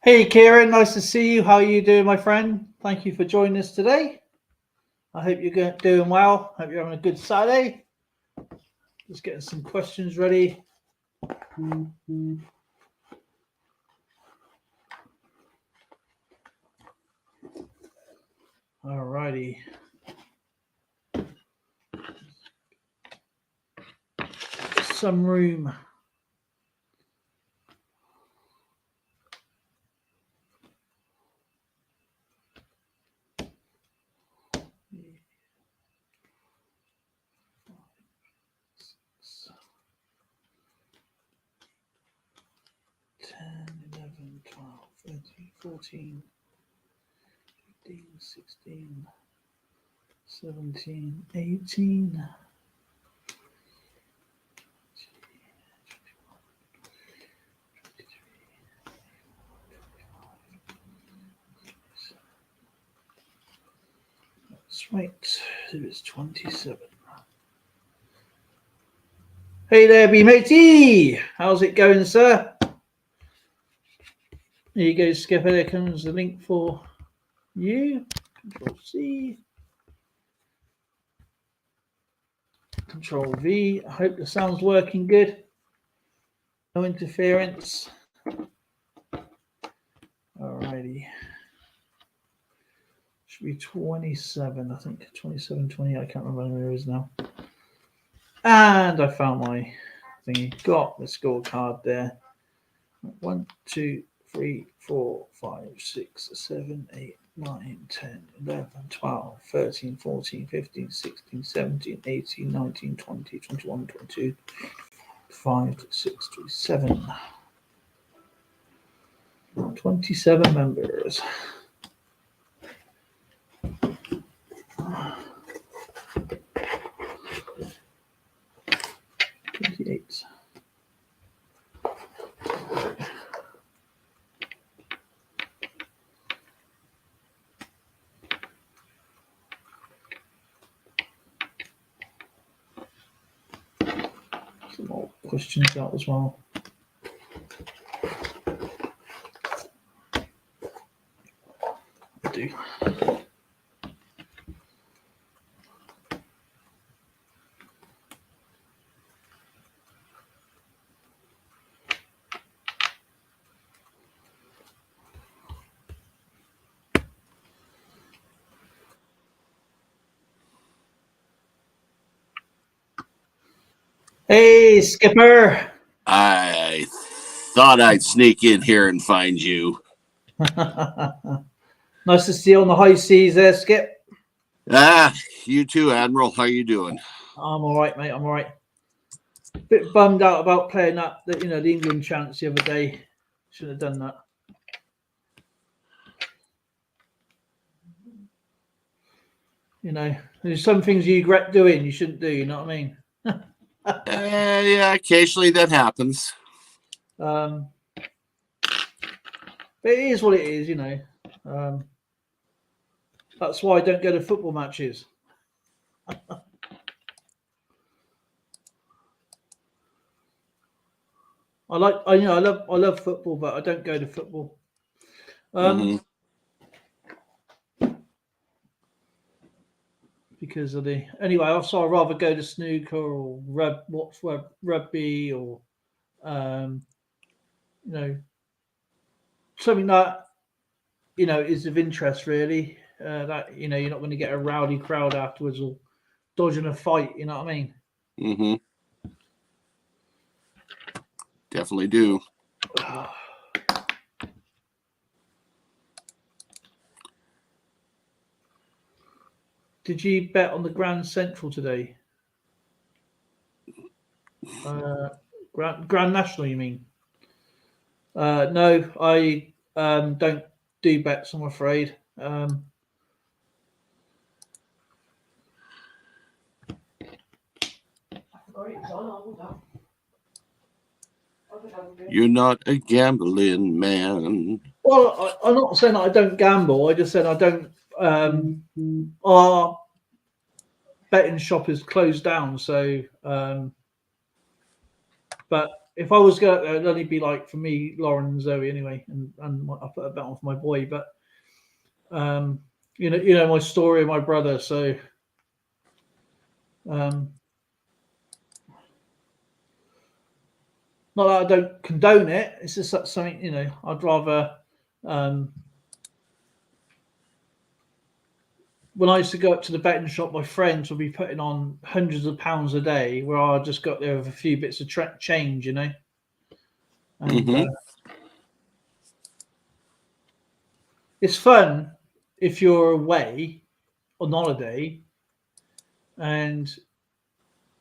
Hey Kieran, nice to see you. How are you doing, my friend? Thank you for joining us today. I hope you're doing well. Hope you're having a good Saturday. Just getting some questions ready. Alrighty. Some room. Ten, 11, 12, 13, 14, 15, 16, 17, 18. That's right. It's 27. Hey there, B matey. How's it going, sir? There you go, Skipper. There comes the link for you. Control C. Control V. I hope the sound's working good. No interference. Alrighty. Should be 27, I think. 27, 20. I can't remember where it is now. And I found my thingy. Got the scorecard there. 1, 2, 3, 4, 5, 6, 7, 8, 9, 10, 11, 12, 13, 14, 15, 16, 17, 18, 19, 20, 21, 22, 5, 6, 27. 27 members. Eight. Some more questions out as well. I do. Hey, Skipper. I thought I'd sneak in here and find you. Nice to see you on the high seas there, Skip. You too, Admiral. How you doing? I'm all right, mate. I'm all right. Bit bummed out about playing that, the England chance the other day. Should have done that. There's some things you regret doing you shouldn't do. You know what I mean? Yeah, occasionally that happens. But it is what it is, that's why I don't go to football matches. I love football, but I don't go to football. Because of anyway, I'd rather go to snooker or rugby or something that is of interest really. That you're not going to get a rowdy crowd afterwards or dodging a fight. You know what I mean? Definitely do. Did you bet on the Grand Central today? Grand National, you mean? No, I don't do bets, I'm afraid. You're not a gambling man. Well, I'm not saying that I don't gamble. I just said I don't. Our betting shop is closed down, so. But if I was going, it'd only be like for me, Lauren and Zoe anyway, and I put a bet on for my boy. But you know my story of my brother. So not that I don't condone it. It's just that something I'd rather. When I used to go up to the betting shop, my friends would be putting on hundreds of pounds a day, where I just got there with a few bits of change, and Mm-hmm. it's fun if you're away on holiday, and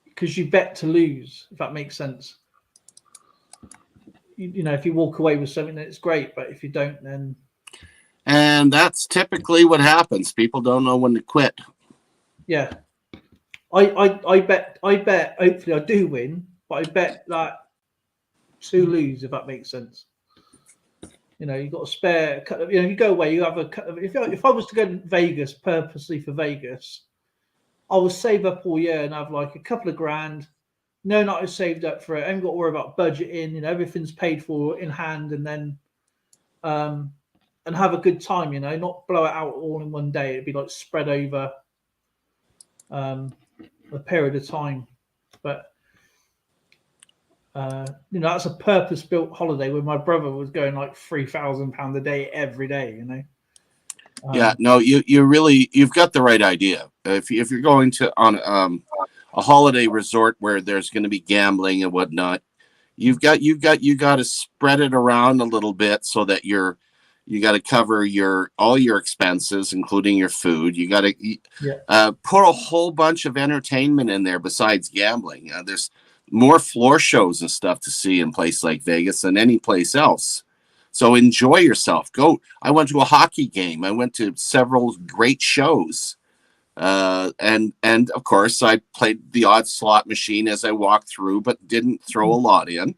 because you bet to lose, if that makes sense. You know, if you walk away with something, that's great, but if you don't, then And that's typically what happens. People don't know when to quit. yeah. I bet. Hopefully, I do win, but I bet that to lose, if that makes sense. You know, you've got a spare. You know, you go away, you have a. If I was to go to Vegas purposely for Vegas, I would save up all year and have like a couple of grand. No, not I saved up for it. I haven't got to worry about budgeting. You know, everything's paid for in hand, and then and have a good time. You know, not blow it out all in one day. It'd be like spread over a period of time. But you know, that's a purpose-built holiday where my brother was going like £3,000 a day every day. You know. Yeah, no, you've got the right idea. If you're going to on a holiday resort where there's going to be gambling and whatnot, you got to spread it around a little bit so that you got to cover all your expenses, including your food. You got to put a whole bunch of entertainment in there besides gambling. There's more floor shows and stuff to see in a place like Vegas than any place else. So enjoy yourself. Go. I went to a hockey game. I went to several great shows. And of course I played the odd slot machine as I walked through, but didn't throw a lot in.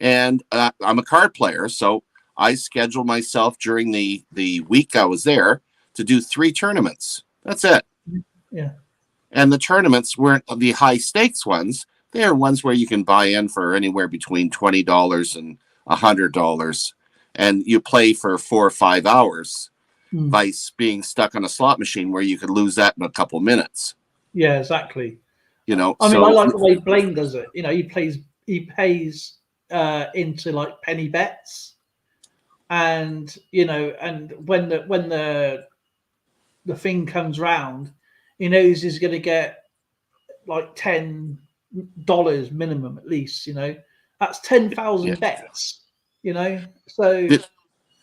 And I'm a card player, so I scheduled myself during the week I was there to do 3 tournaments. That's it. Yeah. And the tournaments weren't the high stakes ones. They are ones where you can buy in for anywhere between $20 and $100, and you play for 4 or 5 hours. Vice being stuck on a slot machine where you could lose that in a couple minutes. Yeah, exactly. You know, I mean, I like the way Blaine does it. You know, he pays into like penny bets, and you know, and when the thing comes round, he knows he's going to get like $10 minimum at least. You know, that's 10,000 bets. You know, so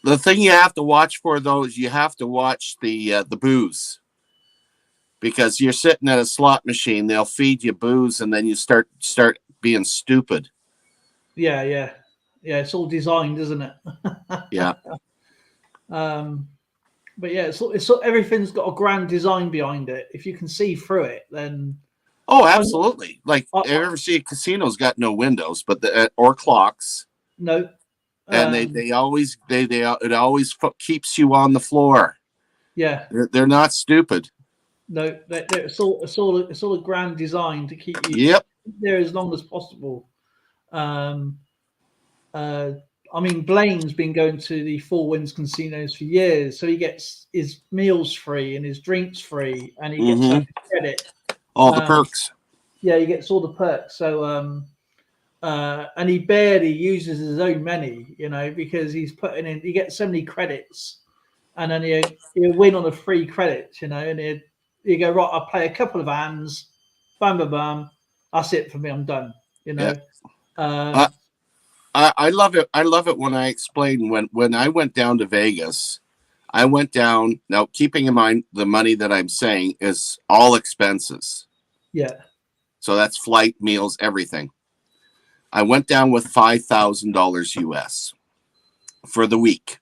the thing you have to watch for though is you have to watch the booze, because you're sitting at a slot machine, they'll feed you booze, and then you start being stupid. Yeah. It's all designed, isn't it? Yeah. But yeah, it's everything's got a grand design behind it. If you can see through it, then oh, absolutely. Like, ever see a casino's got no windows, but or clocks. No. And they always it always keeps you on the floor. Yeah. They're not stupid. No, it's all a grand design to keep you there as long as possible. I mean, Blaine's been going to the Four Winds casinos for years, so he gets his meals free and his drinks free, and he gets credit. All the perks. Yeah, he gets all the perks. So, and he barely uses his own money, you know, because he's putting in. He gets so many credits, and then he'll win on the free credits, you know, and he'll go, right, I'll play a couple of hands, bam, bam, bam. That's it for me. I'm done. You know. Yeah. I love it. I love it when I explain when I went down to Vegas. I went down, now keeping in mind the money that I'm saying is all expenses. Yeah. So that's flight, meals, everything. I went down with $5,000 US for the week.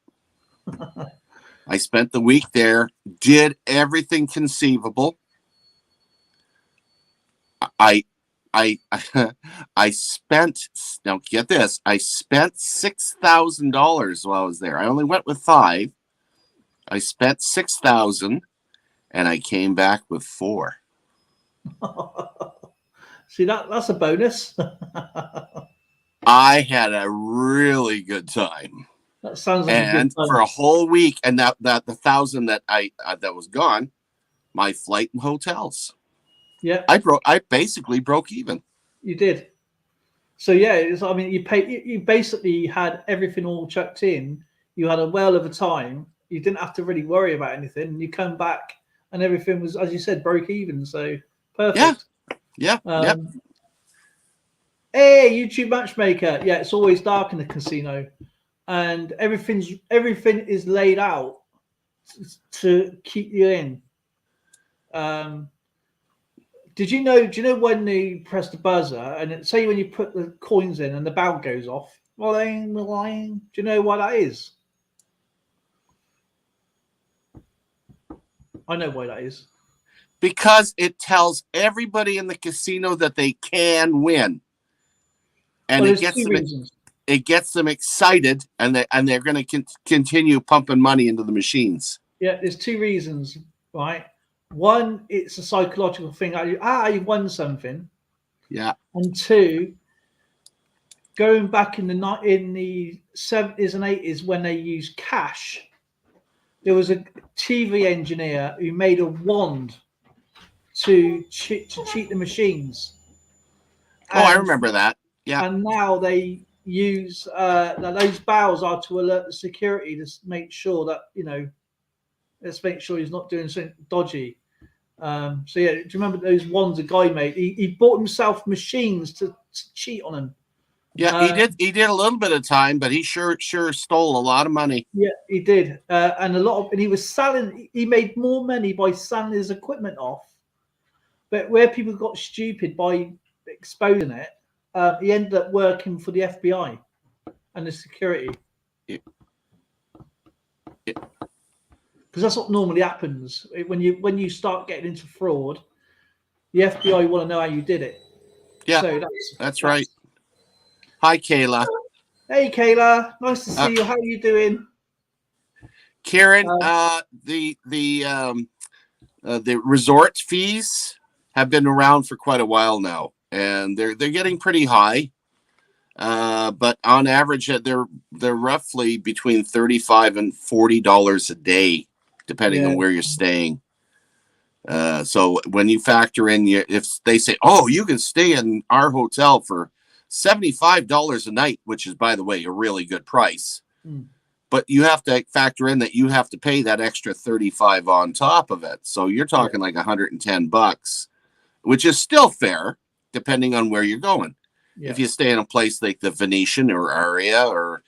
I spent the week there, did everything conceivable. I spent, now get this, I spent $6,000 while I was there. I only went with 5. I spent 6,000 and I came back with 4. See, that's a bonus. I had a really good time. That sounds like a good And for time. a whole week, and that the 1,000 that that was gone, my flight and hotels. Yeah, I basically broke even. you did. So yeah, I mean, you basically had everything all chucked in. You had a whale of a time. You didn't have to really worry about anything. You come back and everything was, as you said, broke even. So Yeah, perfect. yeah, yeah. Um, hey, YouTube matchmaker. Yeah, it's always dark in the casino, and everything is laid out to keep you in. Um, did you know? Do you know when you press the buzzer and say when you put the coins in and the bell goes off? Ling, ling. Do you know why that is? I know why that is. Because it tells everybody in the casino that they can win, and Well, it there's gets two them reasons. excited, and they're going to continue pumping money into the machines. Yeah, there's two reasons, right? One, it's a psychological thing. You won something, Yeah. and two, going back in the 70s and 80s when they used cash, there was a TV engineer who made a wand to cheat the machines, Oh, I and remember that. Yeah. now they use now those barrels are to alert the security to make sure that let's make sure he's not doing something dodgy. So yeah, do you remember those wands a guy made? He bought himself machines to cheat on him. Yeah, he Uh, did. He did a little bit of time, but he sure stole a lot of money. yeah, he did, and he was selling. He made more money by selling his equipment off. But where people got stupid by exposing it, he ended up working for the FBI and the security. Yeah. Because that's what normally happens when you start getting into fraud. The FBI want to know how you did it. Yeah, So that's right. Hi, Kayla. Hey, Kayla, nice to see you. How are you doing, Karen? The resort fees have been around for quite a while now, and they're getting pretty high. But on average, they're roughly between $35 and $40 a day, depending Yeah, on where you're staying. So when you factor in, if they say, "Oh, you can stay in our hotel for $75 a night," which is, by the way, a really good price, but you have to factor in that you have to pay that extra 35 on top of it. So you're talking like $110, which is still fair, depending on where you're going. yeah, If you stay in a place like the Venetian or Aria or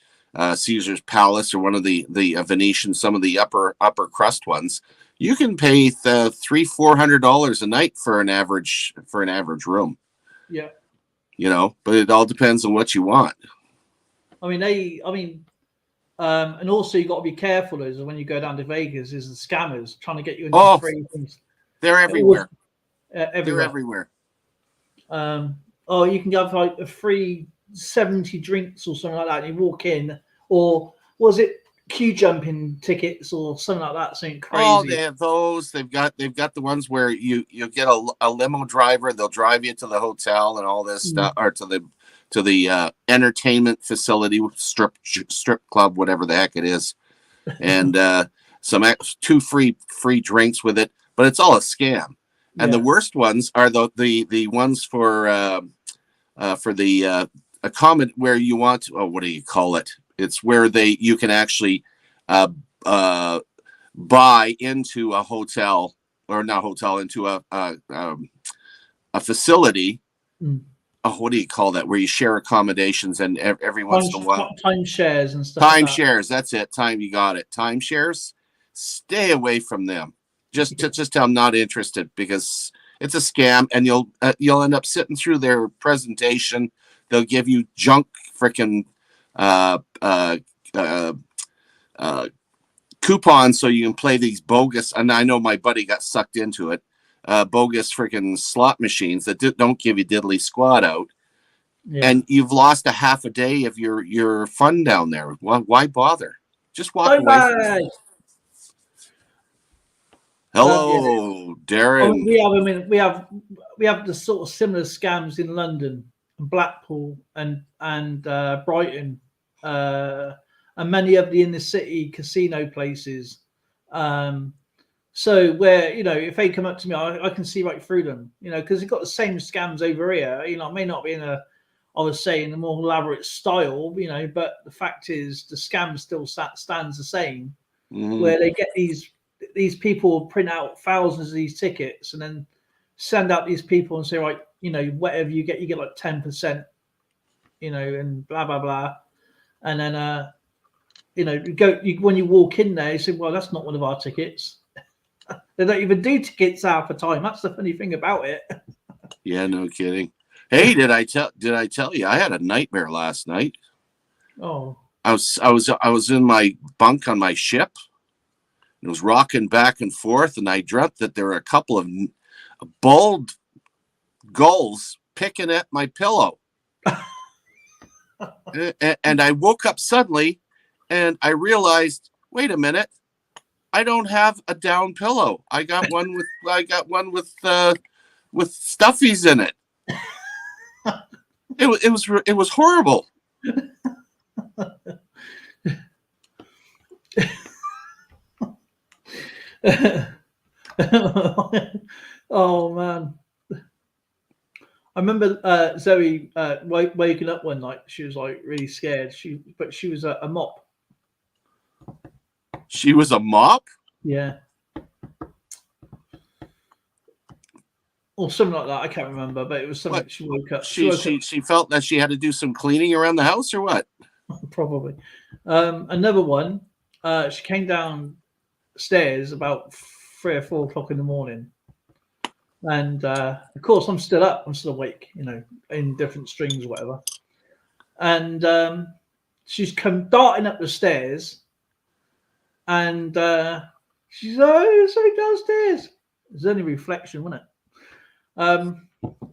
Caesar's Palace or one of the Venetian, some of the upper crust ones, you can pay $300-400 a night for an average room. yeah. But it all depends on what you want. And also you got to be careful is when you go down to Vegas is the scammers trying to get you into free things. They're everywhere. Everywhere. They're everywhere. You can have like a free 70 drinks or something like that, and you walk in, or was it queue jumping tickets or something like that? Something crazy. Oh, they have those. They've got the ones where you get a limo driver. They'll drive you to the hotel and all this stuff, or to the entertainment facility, strip club, whatever the heck it is, and two free drinks with it. But it's all a scam. And the worst ones are the ones for the where you want. Oh, what do you call it? It's where you can actually buy into a hotel, or not hotel, into a facility. Oh, what do you call that? Where you share accommodations, and every once in a while, timeshares and stuff. Timeshares. That's it. You got it. Timeshares. Stay away from them. Just tell them not interested, because it's a scam, and you'll end up sitting through their presentation. They'll give you junk freaking coupons so you can play these bogus. And I know my buddy got sucked into it. Bogus freaking slot machines that don't give you diddly squat out. Yeah. And you've lost a half a day of your fun down there. Why bother? Just walk away from it. Hello, Darren. We have the sort of similar scams in London. Blackpool, and Brighton, and many of the inner city casino places. So where, if they come up to me, I can see right through them, because they've got the same scams over here. It may not be I was saying, a more elaborate style, but the fact is the scam still stands the same, where they get these people print out thousands of these tickets and then send out these people and say, right, whatever you get like 10%, and blah blah blah, and then when you walk in there, you say, well, that's not one of our tickets. They don't even do tickets half the time. That's the funny thing about it. Yeah, no kidding. Hey, did I tell you I had a nightmare last night? Oh. I was in my bunk on my ship. It was rocking back and forth, and I dreamt that there were a couple of bald gulls picking at my pillow. And I woke up suddenly, and I realized, wait a minute, I don't have a down pillow. I got one with stuffies in it. It was horrible. Oh man, I remember Zoe waking up one night. She was like really scared. She was a mop. She was a mop? Yeah. Or something like that. I can't remember, but it was something. What? She woke up. She felt that she had to do some cleaning around the house, or what? Probably. Another one. She came downstairs about 3 or 4 o'clock in the morning, and of course I'm still up. I'm still awake. In different streams or whatever. And she's come darting up the stairs, and she's something downstairs. It's only reflection, wasn't it?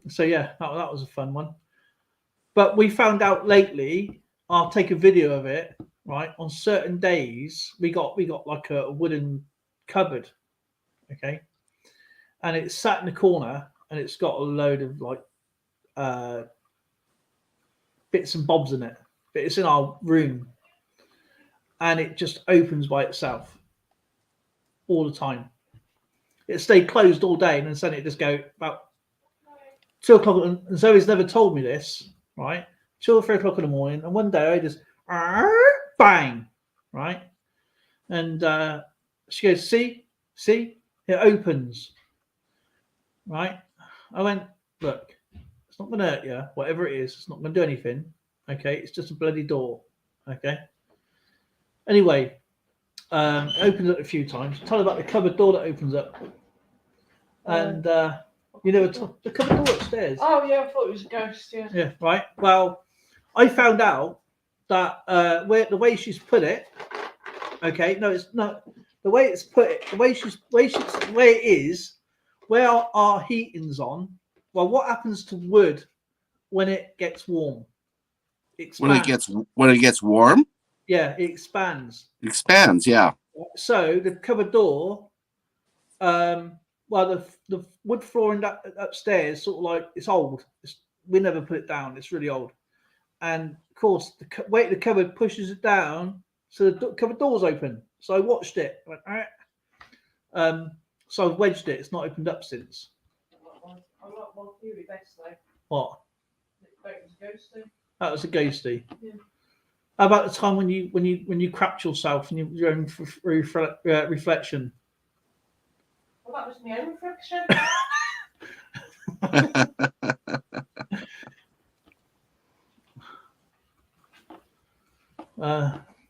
So yeah, that was a fun one. But we found out lately, I'll take a video of it, right? On certain days, we got like a wooden cupboard, okay? And it's sat in the corner, and it's got a load of like bits and bobs in it. But it's in our room, and it just opens by itself all the time. It stayed closed all day, and then suddenly it just go about 2 o'clock, and Zoe's never told me this, right? 2 or 3 o'clock in the morning, and one day I just bang, right? And she goes, see, it opens, right? I went, look, it's not going to hurt you, whatever it is, it's not going to do anything, okay? It's just a bloody door, okay? Anyway, it opens up a few times. Tell her about the cupboard door that opens up, and the cupboard door upstairs. Oh yeah, I thought it was a ghost. Yeah. Yeah. Right. Well, I found out that the way she's put it. Okay. No, it's not the way it's put it. The way it is, where our heating's on. Well, what happens to wood when it gets warm? When it gets warm. Yeah, it expands. Expands. Yeah. So the cupboard door. Well, the wood flooring upstairs, sort of like, it's old. We never put it down. It's really old. And of course, the weight of the cupboard pushes it down, so the cupboard door's open. So I watched it. Went, all right. So I've wedged it. It's not opened up since. I like my theory best though. What? That was a ghosty. That was a ghosty. Yeah. How about the time when you crapped yourself and you're in reflection? Well, that was my own reflection.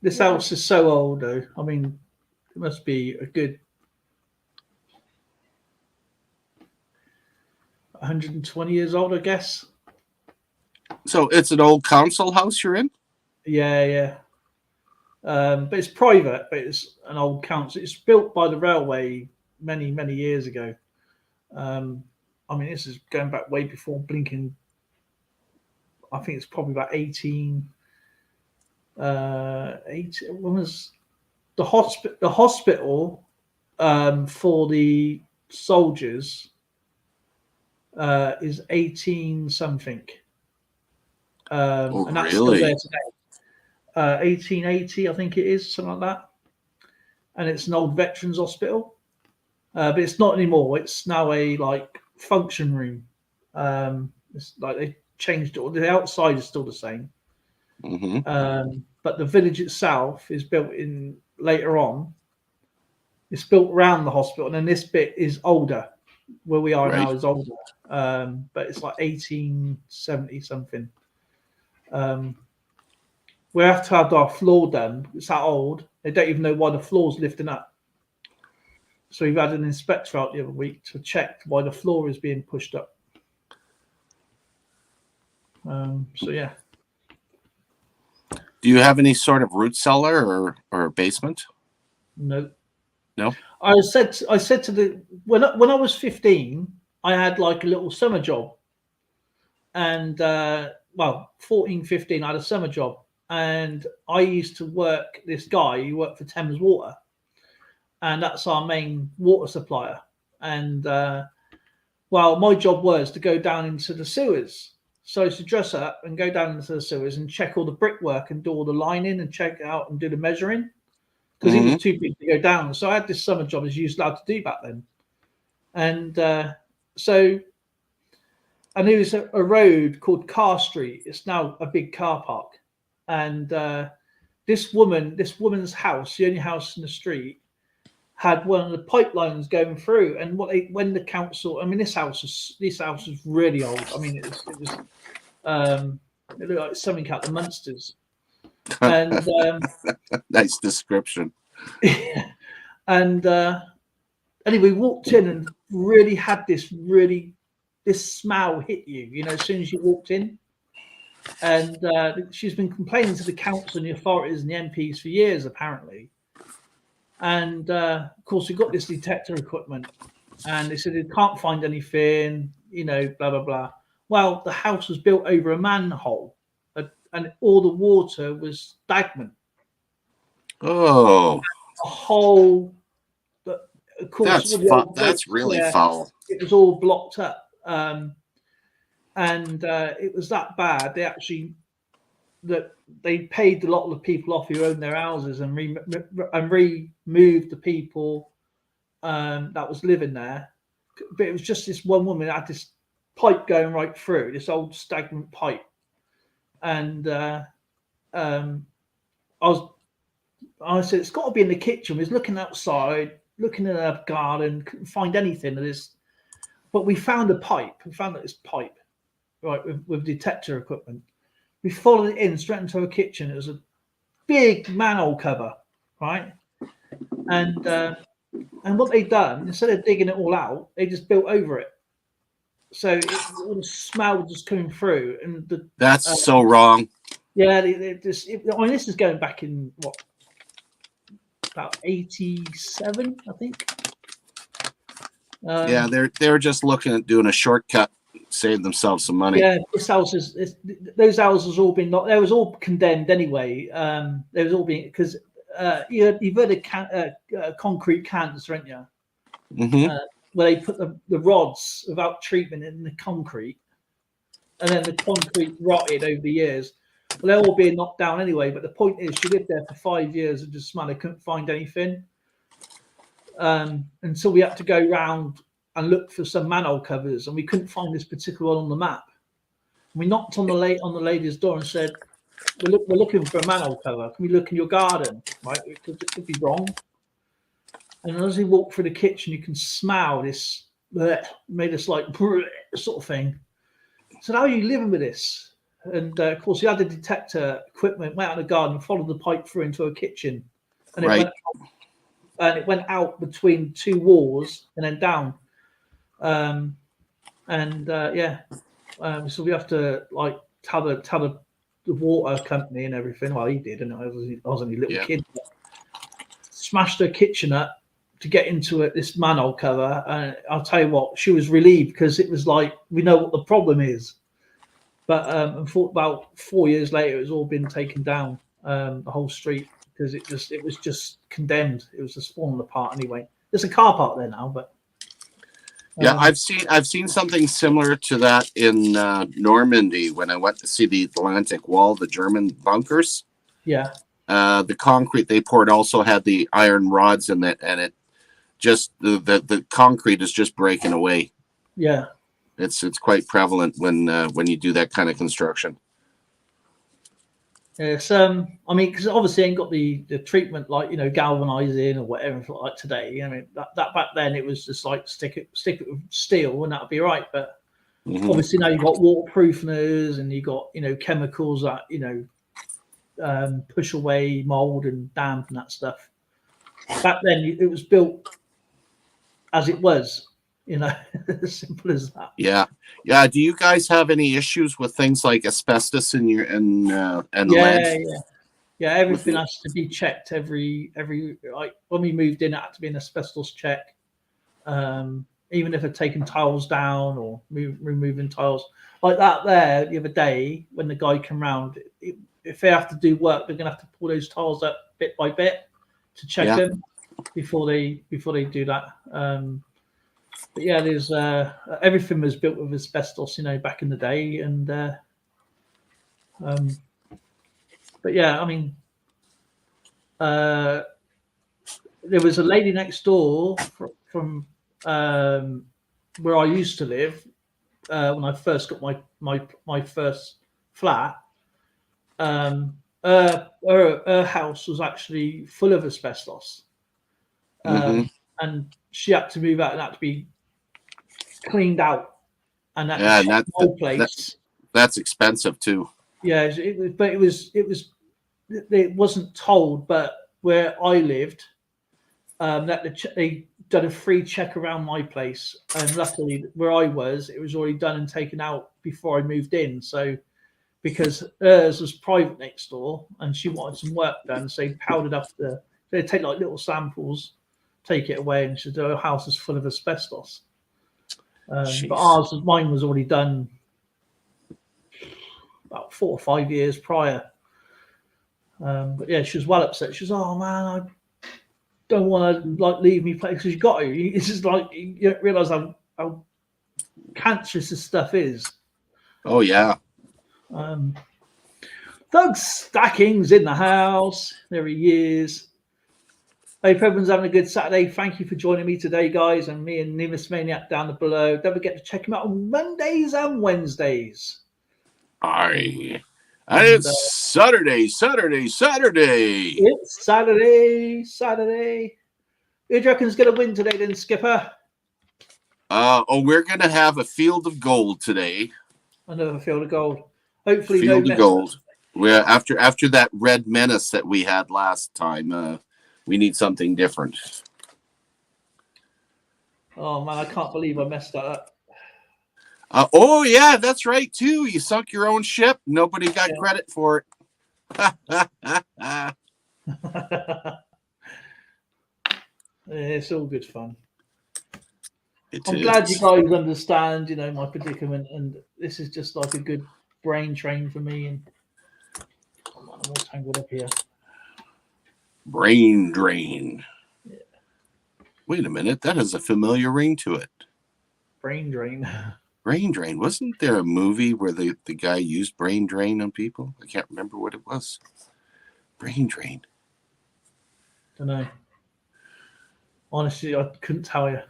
This house is so old, though. I mean, it must be a good 120 years old, I guess. So it's an old council house you're in? Yeah. But it's private, but it's an old council. It's built by the railway many, many years ago. I mean, this is going back way before blinking. I think it's probably about 18. When was the hospital for the soldiers is 18 something. And that's still really? there today. 1880, I think it is, something like that. And it's an old veterans hospital, but it's not anymore. It's now a function room. It's like they changed it. The outside is still the same, Hmm. but the village itself is built in later on. It's built around the hospital, and then this bit is older. Where we are now Right. is older, but it's like 1870 something. We have to have our floor done. It's that old. They don't even know why the floor's lifting up. So we've had an inspector out the other week to check why the floor is being pushed up. So yeah. Do you have any sort of root cellar or basement? No. No. I said to the when I was 15, I had like a little summer job, and 14, 15, I had a summer job, and I used to work. This guy who worked for Thames Water, and that's our main water supplier. And my job was to go down into the sewers. So I used to dress up and go down into the sewers and check all the brickwork and do all the lining and check it out and do the measuring, because he was too big to go down. So I had this summer job as you was allowed to do back then. And so I knew there's a road called Car Street. It's now a big car park. And this woman's house, the only house in the street, had one of the pipelines going through. And when the council, I mean, this house was really old. I mean, it looked like something out of the Munsters. And Nice description. and anyway, we walked in and really had this smell hit you, as soon as you walked in. And she's been complaining to the council and the authorities and the MPs for years, apparently. And of course, we got this detector equipment, and they said they can't find anything, blah blah blah. Well, the house was built over a manhole, and all the water was stagnant. Oh, A whole, but of course, that's really foul. It was all blocked up, and it was that bad. They paid a lot of the people off who owned their houses and removed the people that was living there. But it was just this one woman that had this pipe going right through, this old stagnant pipe. And I said, it's got to be in the kitchen. We was looking outside, looking in a garden, couldn't find anything of this. But we found a pipe. We found this pipe, right, with detector equipment. We followed it in straight into a kitchen. It was a big manhole cover, right? And what they'd done, instead of digging it all out, they just built over it. So all the smell just coming through, and that's so wrong. Yeah, this is going back in about 87, I think. Yeah, they're just looking at doing a shortcut, save themselves some money. Yeah, those houses all been they was all condemned anyway. They was all being because you've heard of concrete cans, haven't you? Mm-hmm. Where they put the rods without treatment in the concrete, and then the concrete rotted over the years. Well, they're all being knocked down anyway. But the point is, she lived there for 5 years and just couldn't find anything. Until we had to go round and look for some manhole covers, and we couldn't find this particular one on the map. We knocked on the lady's door and said, "We're looking for a manhole cover. Can we look in your garden?" Right, because it could be wrong. And as we walk through the kitchen, you can smell this made us like sort of thing. So how are you living with this? And of course, we had the detector equipment, went out in the garden, followed the pipe through into a kitchen, and it went out between two walls and then down. So we have to tell the water company and everything. Well, he did, and I was only a little kid. Smashed her kitchen up to get into it, this manhole cover, and I'll tell you what, she was relieved because it was like we know what the problem is. But about 4 years later, it was all been taken down, the whole street, because it was just condemned. It was just falling apart anyway. There's a car park there now, but Yeah, I've seen something similar to that in Normandy when I went to see the Atlantic Wall, the German bunkers. Yeah. The concrete they poured also had the iron rods in it, and it just the concrete is just breaking away. Yeah. It's quite prevalent when you do that kind of construction. It's I mean, because obviously ain't got the treatment like galvanizing or whatever like today. I mean that back then it was just like stick it with steel and that'd be right. But obviously now you've got waterproofness and you got chemicals that push away mold and damp and that stuff. Back then it was built as it was, as simple as that. Yeah. Do you guys have any issues with things like asbestos and lead? Yeah, everything has to be checked every like when we moved in, it had to be an asbestos check. Even if they're taking tiles down or removing tiles like that. There the other day when the guy came round, if they have to do work, they're gonna have to pull those tiles up bit by bit to check them before they do that. But yeah, there's everything was built with asbestos, back in the day, and but yeah, I mean, there was a lady next door from where I used to live when I first got my first flat. Her house was actually full of asbestos, and she had to move out and had to be cleaned out, and that whole place. That's expensive too. Yeah, it wasn't told, but where I lived, that they done a free check around my place, and luckily where I was, it was already done and taken out before I moved in. So because hers was private next door, and she wanted some work done, so they powdered up they take like little samples, take it away, and she said, "Oh, house is full of asbestos." But mine was already done about 4 or 5 years prior. But yeah, she was well upset. She was, "Oh man, I don't want to leave me place because you got to." It's just like you don't realize how cancerous this stuff is. Oh yeah. Doug Stacking's in the house. There he is. Hope everyone's having a good Saturday. Thank you for joining me today, guys, and me and Nemus Maniac down below. Don't forget to check him out on Mondays and Wednesdays. And it's Saturday. It's Saturday. Who do you reckon's going to win today, then, Skipper? We're going to have a field of gold today. Another field of gold. Hopefully, field of gold. We're after that red menace that we had last time. We need something different. Oh man, I can't believe I messed that up. Oh yeah, that's right too. You sunk your own ship. Nobody got credit for it. It's all good fun. I'm glad you guys understand, my predicament, and this is just like a good brain train for me. And I'm all tangled up here. Brain drain. Yeah. Wait a minute, that has a familiar ring to it. Brain drain. Brain drain. Wasn't there a movie where the guy used brain drain on people? I can't remember what it was. Brain drain. Don't know. Honestly, I couldn't tell you.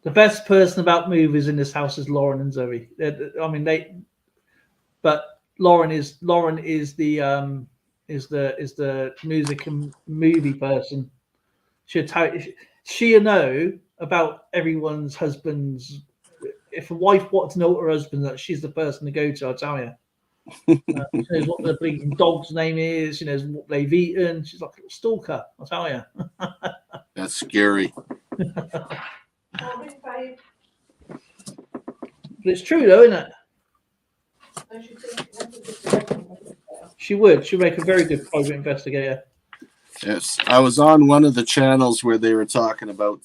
The best person about movies in this house is Lauren and Zoe. But Lauren is the music and movie person. She'll know about everyone's husband's. If a wife wants to know what her husband is, she's the person to go to. I'll tell you. She knows what the bleeding dog's name is. She knows what they've eaten. She's like a little stalker. I'll tell you. That's scary. But it's true, though, isn't it? She would. She'd make a very good private investigator. Yes, I was on one of the channels where they were talking about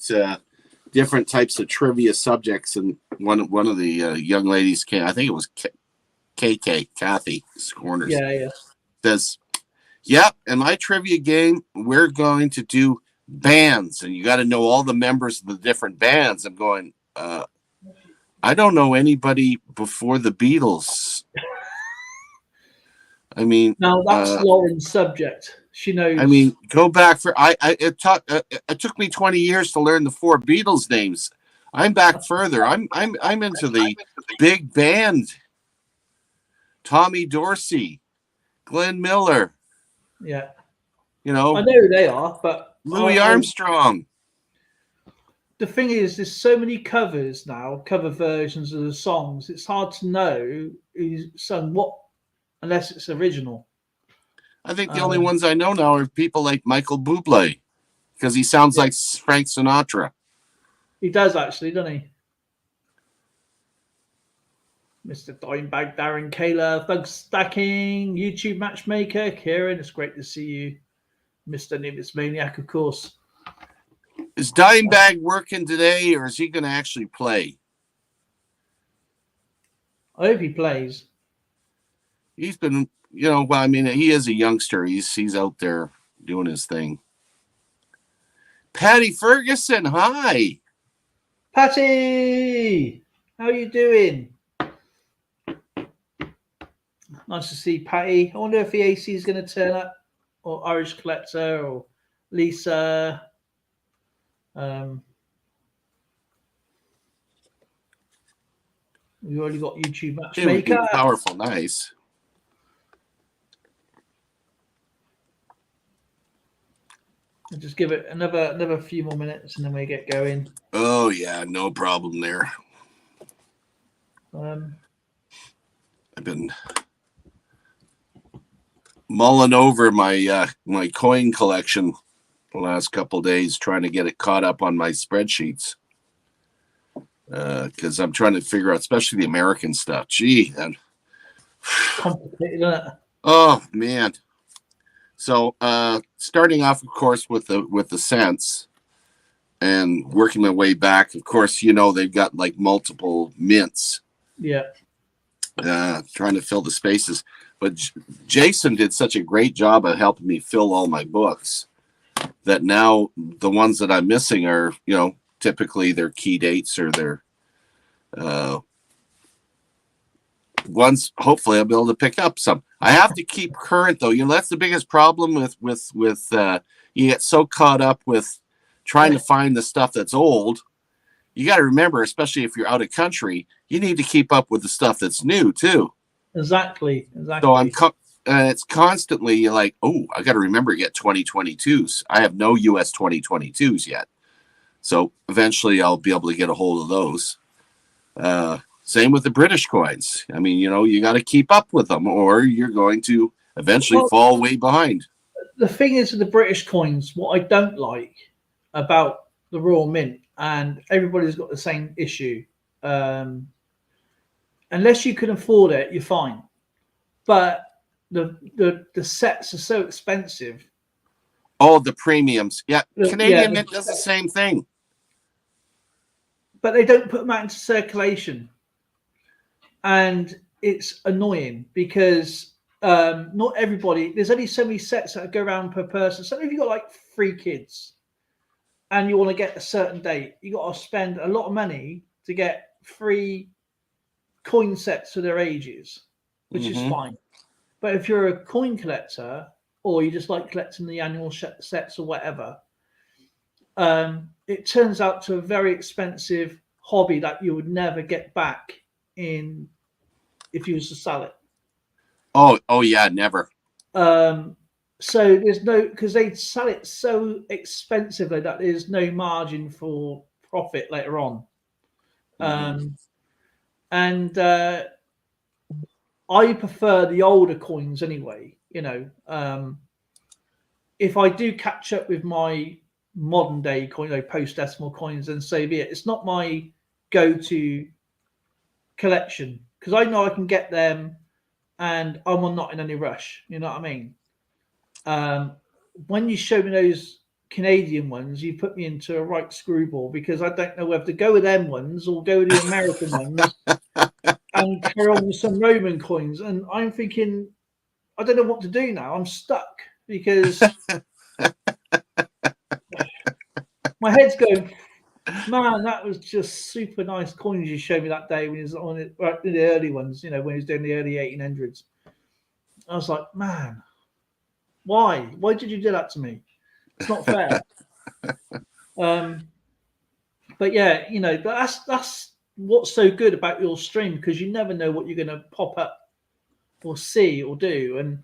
different types of trivia subjects, and one of the young ladies came. I think it was Kathy Scorners. Yeah. Says, "Yeah, in my trivia game, we're going to do bands, and you got to know all the members of the different bands. I'm going, I don't know anybody before the Beatles. I mean, now that's Lauren's subject. She knows. I mean, go back for it took me 20 years to learn the 4 Beatles names. I'm back further. I'm into the big band. Tommy Dorsey, Glenn Miller. Yeah. You know, I know who they are, but Louis Armstrong. The thing is, there's so many covers now, cover versions of the songs. It's hard to know who's sung what unless it's original. I think the only ones I know now are people like Michael Bublé, because he sounds like Frank Sinatra. He does actually, doesn't he? Mr. Dimebag, Darren Kaler, Thug Stacking, YouTube Matchmaker, Kieran, it's great to see you. Mr. Nimbus Maniac, of course. Is Dimebag working today, or is he going to actually play? I hope he plays. He's been, well, I mean, he is a youngster. He's out there doing his thing. Patty Ferguson, hi. Patty! How are you doing? Nice to see Patty. I wonder if the AC is going to turn up, or Irish Collector, or Lisa. We've already got YouTube Matchmaker. Powerful, nice. I'll just give it another few more minutes and then we get going. Oh yeah, no problem there. I've been mulling over my my coin collection the last couple of days, trying to get it caught up on my spreadsheets. Because I'm trying to figure out, especially the American stuff. Gee, and complicated, isn't it? Oh man. So starting off, of course, with the cents and working my way back. Of course, they've got like multiple mints. Yeah. Trying to fill the spaces. But Jason did such a great job of helping me fill all my books that now the ones that I'm missing are, typically their key dates or their ones. Hopefully I'll be able to pick up some. I have to keep current though. That's the biggest problem with you get so caught up with trying to find the stuff that's old. You got to remember, especially if you're out of country, you need to keep up with the stuff that's new too. Exactly. So it's constantly like, oh, I got to remember to get 2022s. I have no US 2022s yet. So eventually I'll be able to get a hold of those. Same with the British coins. I mean, you got to keep up with them or you're going to eventually fall way behind. The thing is with the British coins, what I don't like about the Royal Mint, and everybody's got the same issue, unless you can afford it, you're fine. But the sets are so expensive. Oh, the premiums. Yeah, Canadian Mint does the same thing. But they don't put them out into circulation. And it's annoying because not everybody, there's only so many sets that go around per person. So if you've got like 3 kids and you want to get a certain date, you got to spend a lot of money to get 3 coin sets to their ages, which is fine. But if you're a coin collector or you just like collecting the annual sets or whatever, it turns out to a very expensive hobby that you would never get back in if you was to sell it. Oh yeah, never. So there's no, because they sell it so expensively that there's no margin for profit later on. And I prefer the older coins anyway. If I do catch up with my modern day coin, post-decimal coins, then so be it. It's not my go-to collection because I know I can get them and I'm not in any rush. You know what I mean? When you show me those Canadian ones, you put me into a right screwball because I don't know whether to go with them ones or go with the American ones and carry on with some Roman coins. And I'm thinking, I don't know what to do now. I'm stuck because My head's going, man, that was just super nice coins you showed me that day when he was on it, right, in the early ones, when he was doing the early 1800s. I was like, man, why? Why did you do that to me? It's not fair. But yeah, that's what's so good about your stream, because you never know what you're going to pop up or see or do. And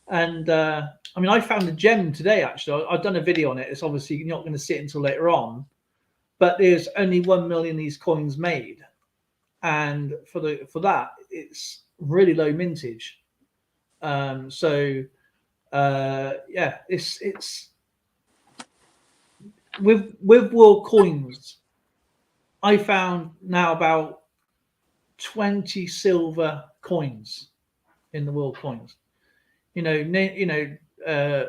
I mean, I found a gem today. Actually, I've done a video on it. It's obviously not going to see it until later on, but there's only 1 million of these coins made, and for that, it's really low mintage. Yeah, it's with world coins. I found now about 20 silver coins in the world coins.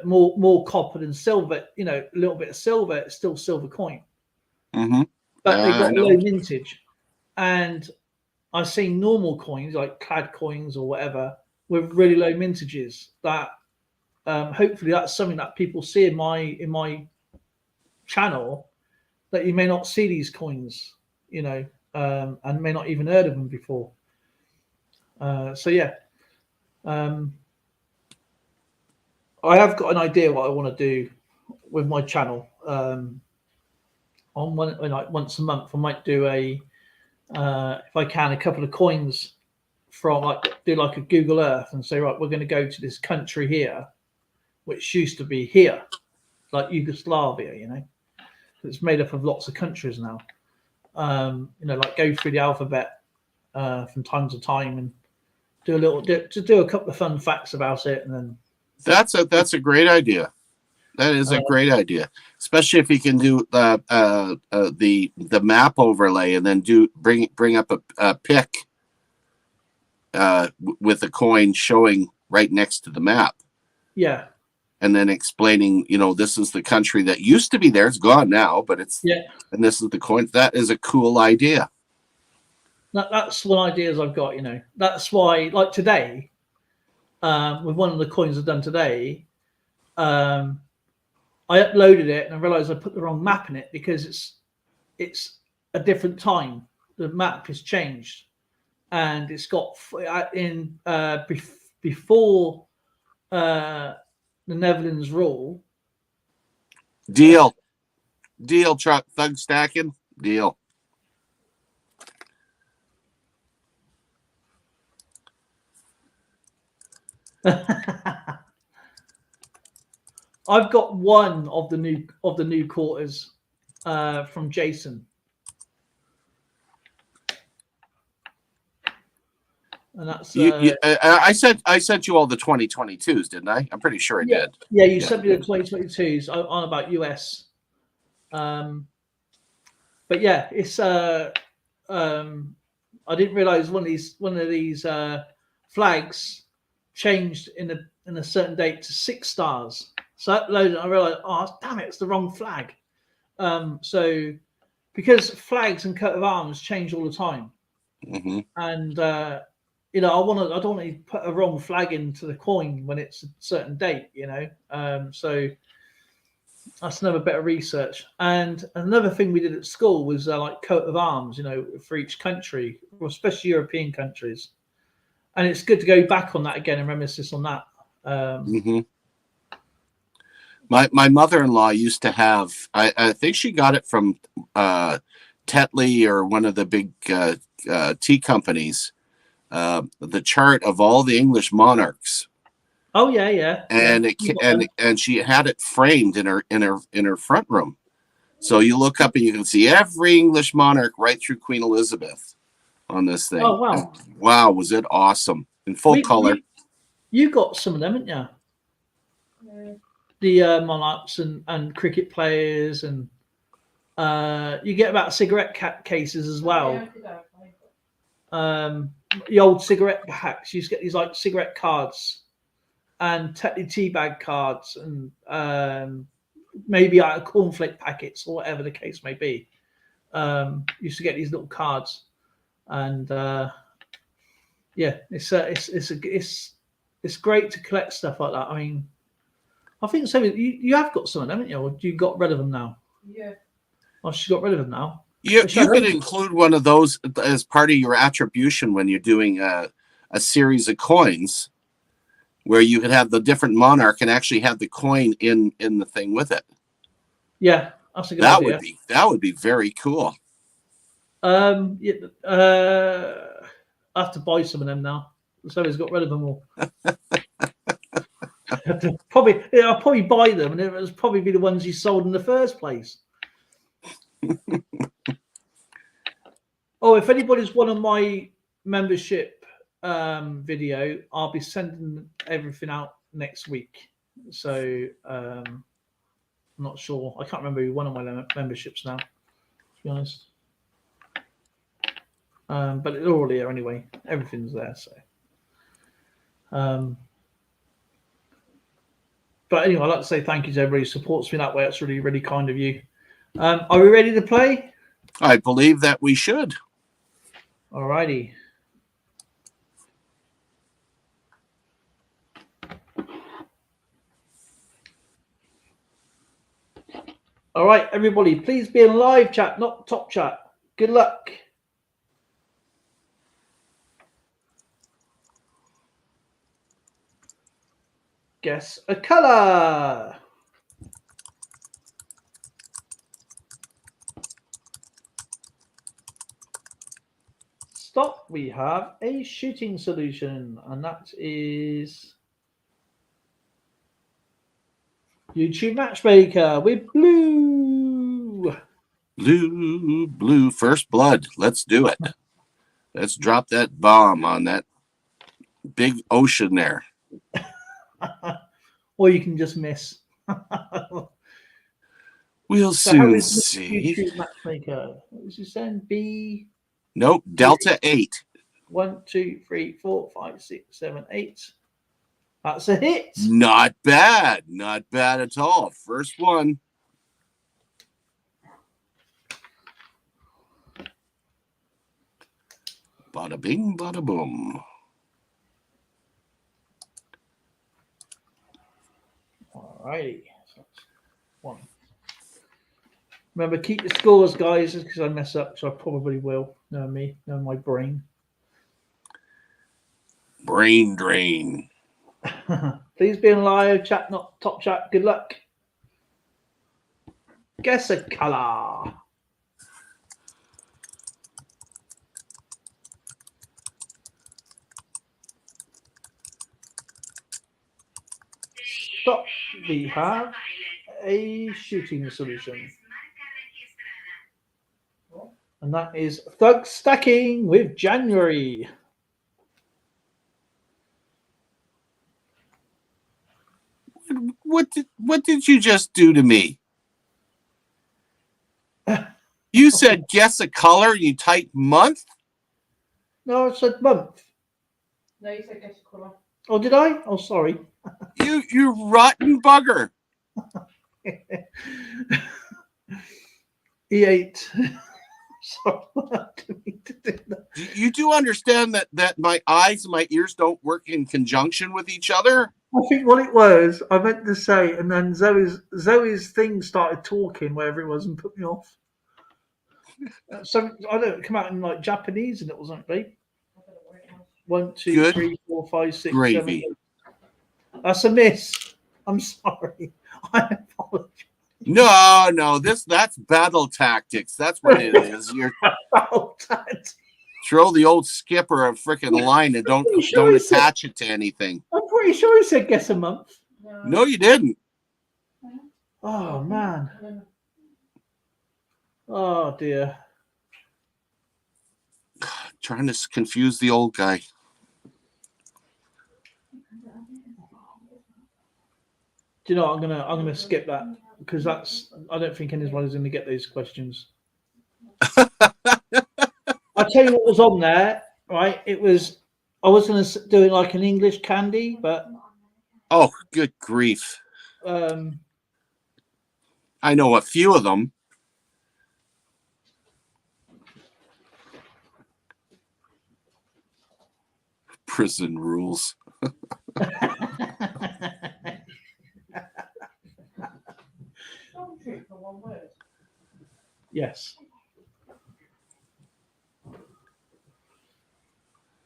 More copper than silver. A little bit of silver. It's still silver coin, but they got low mintage. And I've seen normal coins like clad coins or whatever with really low mintages. That hopefully that's something that people see in my channel, that you may not see these coins, and may not even heard of them before. So yeah, I have got an idea what I want to do with my channel. On once a month, I might do if I can, a couple of coins from do like a Google Earth and say, right, we're going to go to this country here, which used to be here, like Yugoslavia. It's made up of lots of countries now. Like go through the alphabet from time to time and do a couple of fun facts about it, and then that's a great idea. That is a great idea, especially if you can do the map overlay and then bring up a pic with a coin showing right next to the map. Yeah. And then explaining, this is the country that used to be there. It's gone now, but and this is the coin. That is a cool idea. That's one ideas I've got. That's why, like today, with one of the coins I've done today, I uploaded it and I realized I put the wrong map in it because it's a different time. The map has changed, and it's got before the Netherlands rule. Deal, truck thug stacking. Deal. I've got one of the new quarters from Jason, and that's I sent you all the 2022s, didn't I? I'm pretty sure I did. Yeah, you sent me the 2022s on about US. But yeah, it's I didn't realize one of these flags changed in a certain date to 6 stars. So I uploaded it, I realized, oh damn it, it's the wrong flag. So because flags and coat of arms change all the time, and I don't want to put a wrong flag into the coin when it's a certain date, so that's another bit of research. And another thing we did at school was like coat of arms, for each country, or especially European countries. And it's good to go back on that again and reminisce on that. My mother-in-law used to have, I think she got it from Tetley or one of the big tea companies, the chart of all the English monarchs. Oh yeah. And she had it framed in her front room. So you look up and you can see every English monarch right through Queen Elizabeth on this thing. Oh wow. And wow, was it awesome in full color. You got some of them, haven't you? Yeah. The monarchs and cricket players, and you get about cigarette cases as well. The old cigarette packs. You just get these like cigarette cards and Tetley tea bag cards, and maybe out of cornflake packets or whatever the case may be. Used to get these little cards, and yeah, it's great to collect stuff like that. I mean, I think so. You have got some of them, haven't you? Or you got rid of them now? Yeah. Oh, she got rid of them now. You But she had could loads. include one of those as part of your attribution when you're doing a series of coins, where you could have the different monarch and actually have the coin in the thing with it. Yeah, that's a good That idea. would be very cool. Yeah, I have to buy some of them now. So he's got rid of them all. I'll probably buy them, and it was probably be the ones you sold in the first place. Oh, if anybody's one of my membership video, I'll be sending everything out next week. So I'm not sure. I can't remember one of my memberships now, to be honest. But it's all there anyway. Everything's there. So. But anyway, I'd like to say thank you to everybody who supports me that way. That's really, really kind of you. Are we ready to play? I believe that we should. Alrighty. All right, everybody, please be in live chat, not top chat. Good luck. Guess a color. Stop. We have a shooting solution, and that is YouTube Matchmaker with blue. Blue, first blood. Let's do it. Let's drop that bomb on that big ocean there. Or you can just miss. We'll So how soon is see. YouTube Matchmaker? What was you saying? B. Nope, Delta 8. 1, 2, 3, 4, 5, 6, 7, 8. That's a hit. Not bad. Not bad at all. First one. Bada bing, bada boom. All righty. So that's one. Remember, keep the scores, guys, because I mess up, so I probably will. Know me, know my brain. Brain drain. Please be in live chat, not top chat. Good luck. Guess a color. Stop. We have a shooting solution. And that is Thug Stacking with January. What did you just do to me? You said guess a color, you typed month? No, I said month. No, you said guess a colour. Oh, did I? Oh, sorry. You rotten bugger. E8. Sorry, I didn't mean to do that. You do understand that my eyes and my ears don't work in conjunction with each other? I think what it was, I meant to say, and then Zoe's thing started talking wherever it was and put me off. So I don't come out in like Japanese and it wasn't right. 1, 2, Good 3, 4, 5, 6, gravy. 7, 8. That's a miss. I'm sorry. I apologize. No, that's battle tactics. That's what it is. You're throw the old skipper a freaking line and don't attach it to anything. I'm pretty sure he said guess a month. No, you didn't. Oh man. Oh dear. Trying to confuse the old guy. Do you know what, I'm gonna skip that because I don't think anybody's gonna get these questions. I'll tell you what was on there, right? I was gonna do it like an English candy, but oh, good grief. I know a few of them. Prison rules. one word? Yes.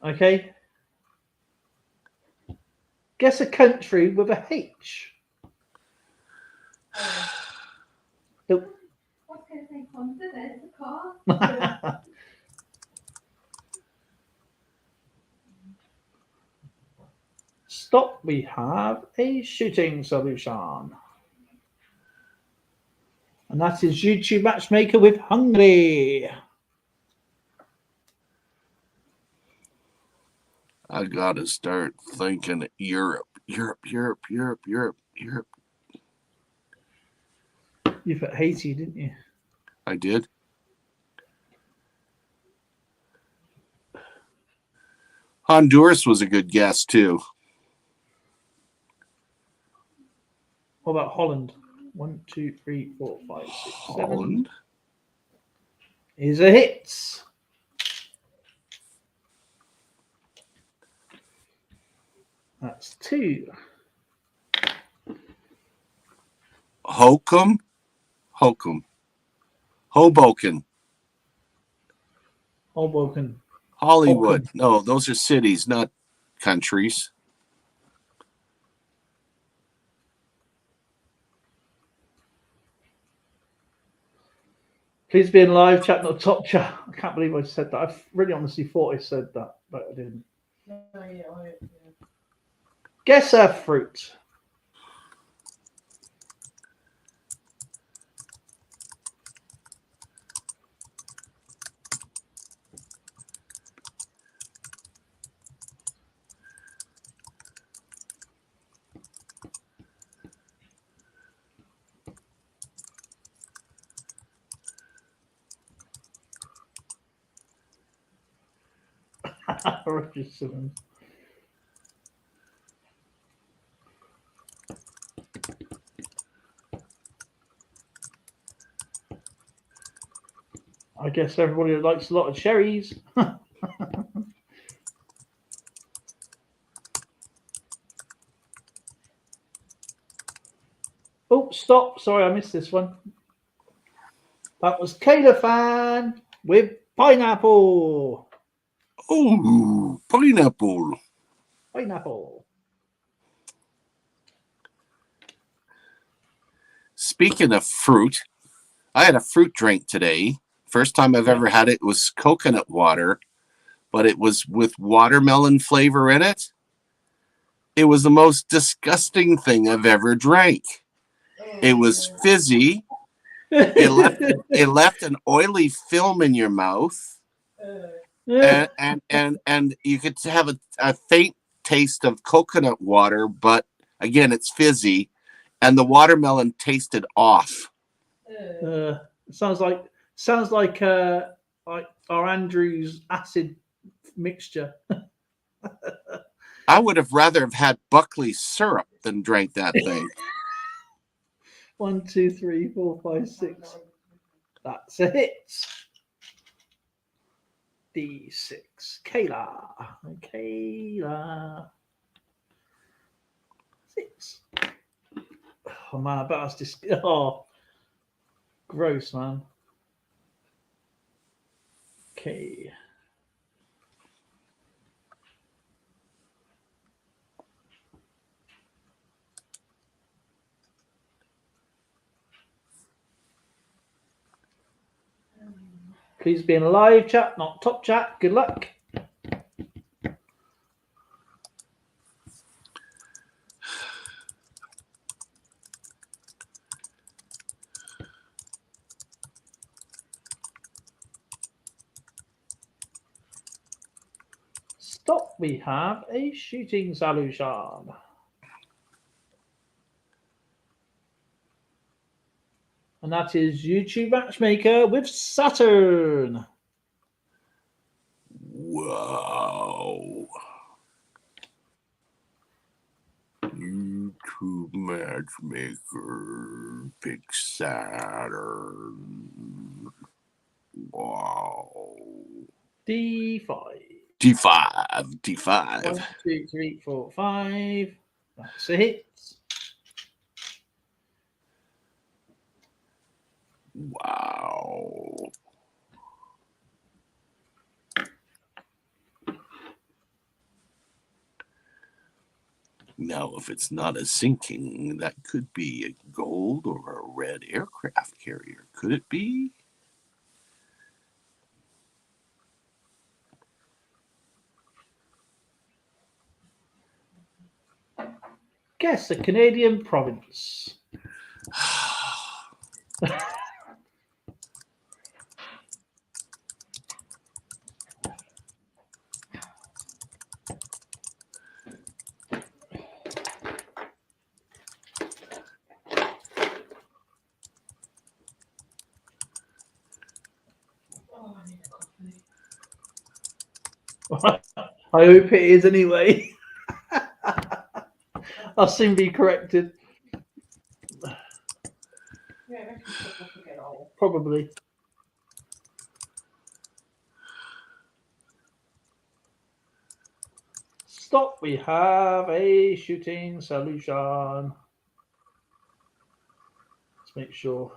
Okay. Guess a country with a H. Nope. I was going to say Honda, there's the car. Stop. We have a shooting solution. And that is YouTube Matchmaker with Hungary. I gotta start thinking Europe. You put Haiti, didn't you? I did. Honduras was a good guess too. What about Holland? 1, 2, 3, 4, 5, 6, 7. Holland. Is a hit. That's 2. Hoboken. Hoboken. Hollywood. Hoboken. No, those are cities, not countries. Please be in live chat, not top chat. I can't believe I said that. I really honestly thought I said that, but I didn't. No, yeah. Guess a fruit. Roger Simmons. I guess everybody likes a lot of cherries. Oh, stop. Sorry, I missed this one. That was Kayla Fan with pineapple. Oh, pineapple. Pineapple. Speaking of fruit, I had a fruit drink today. First time I've ever had it was coconut water, but it was with watermelon flavor in it. It was the most disgusting thing I've ever drank. It was fizzy. It left an oily film in your mouth, and you could have a faint taste of coconut water, but again, it's fizzy, and the watermelon tasted off. Sounds like our Andrew's acid mixture. I would have rather have had Buckley syrup than drank that thing. 1, 2, 3, 4, 5, 6. That's a hit. D6. Kayla. 6. Oh man, I bet that's just gross, man. Okay. Please be in live chat, not top chat. Good luck. Stop. We have a shooting solution. And that is YouTube Matchmaker with Saturn. Wow. YouTube Matchmaker, pick Saturn. Wow. D5. D5. 1, 2, 3, 4, 5. That's a hit. Wow. Now, if it's not a sinking, that could be a gold or a red aircraft carrier. Could it be? Guess a Canadian province. Oh, I need a coffee. I hope it is anyway. I'll soon be corrected. Yeah, I reckon people forget all. Probably. Stop. We have a shooting solution. Let's make sure.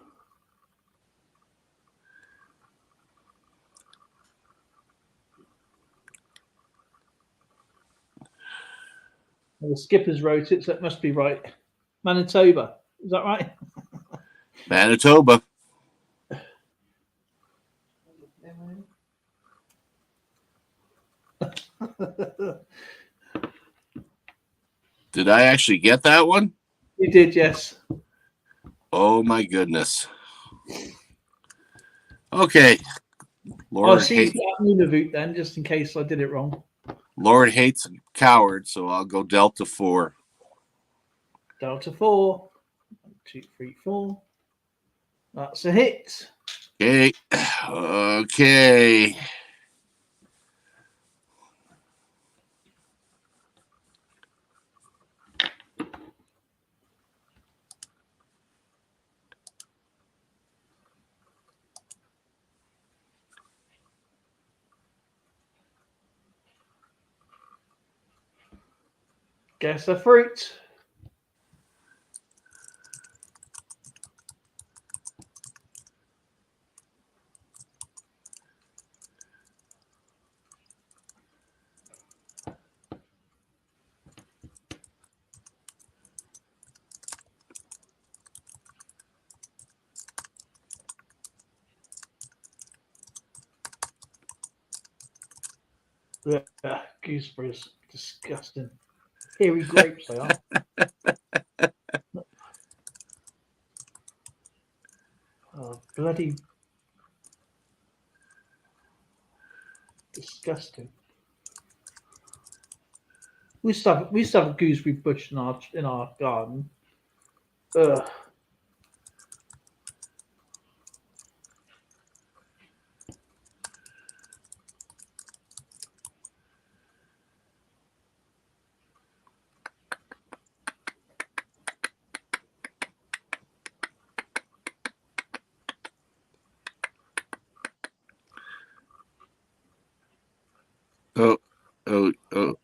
Well, the skippers wrote it, so it must be right. Manitoba. Is that right? Manitoba. Did I actually get that one? You did, yes. Oh my goodness. Okay. I'll Lord, see that Nunavut then, just in case I did it wrong. Lord hates a coward, so I'll go Delta 4. Delta 4. 1, 2, 3, 4. That's a hit. Okay. Okay. Guess a fruit. Yeah, gooseberries. Disgusting. Hairy grapes, they are. Oh, bloody disgusting. We used to have a gooseberry bush in our garden. Ugh.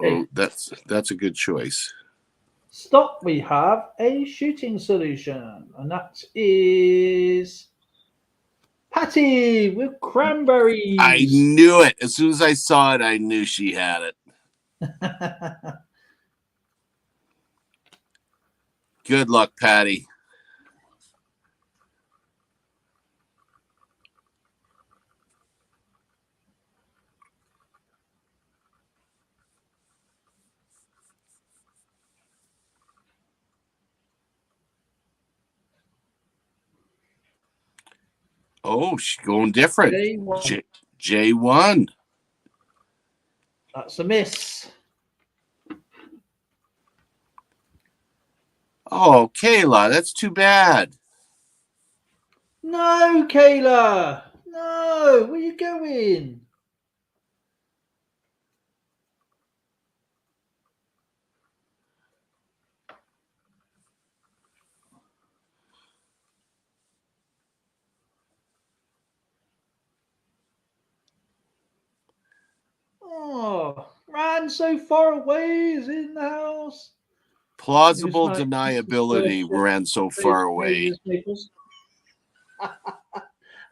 Oh, that's a good choice. Stop. We have a shooting solution, and that is Patty with I cranberries. knew it. As soon as I saw it, I knew she had it. Good luck, Patty. Oh, she's going different. J1. J1. That's a miss. Oh, Kayla, that's too bad. No, Kayla. No, where you going? Oh, ran so far away. Is in the house. Plausible deniability ran so far away.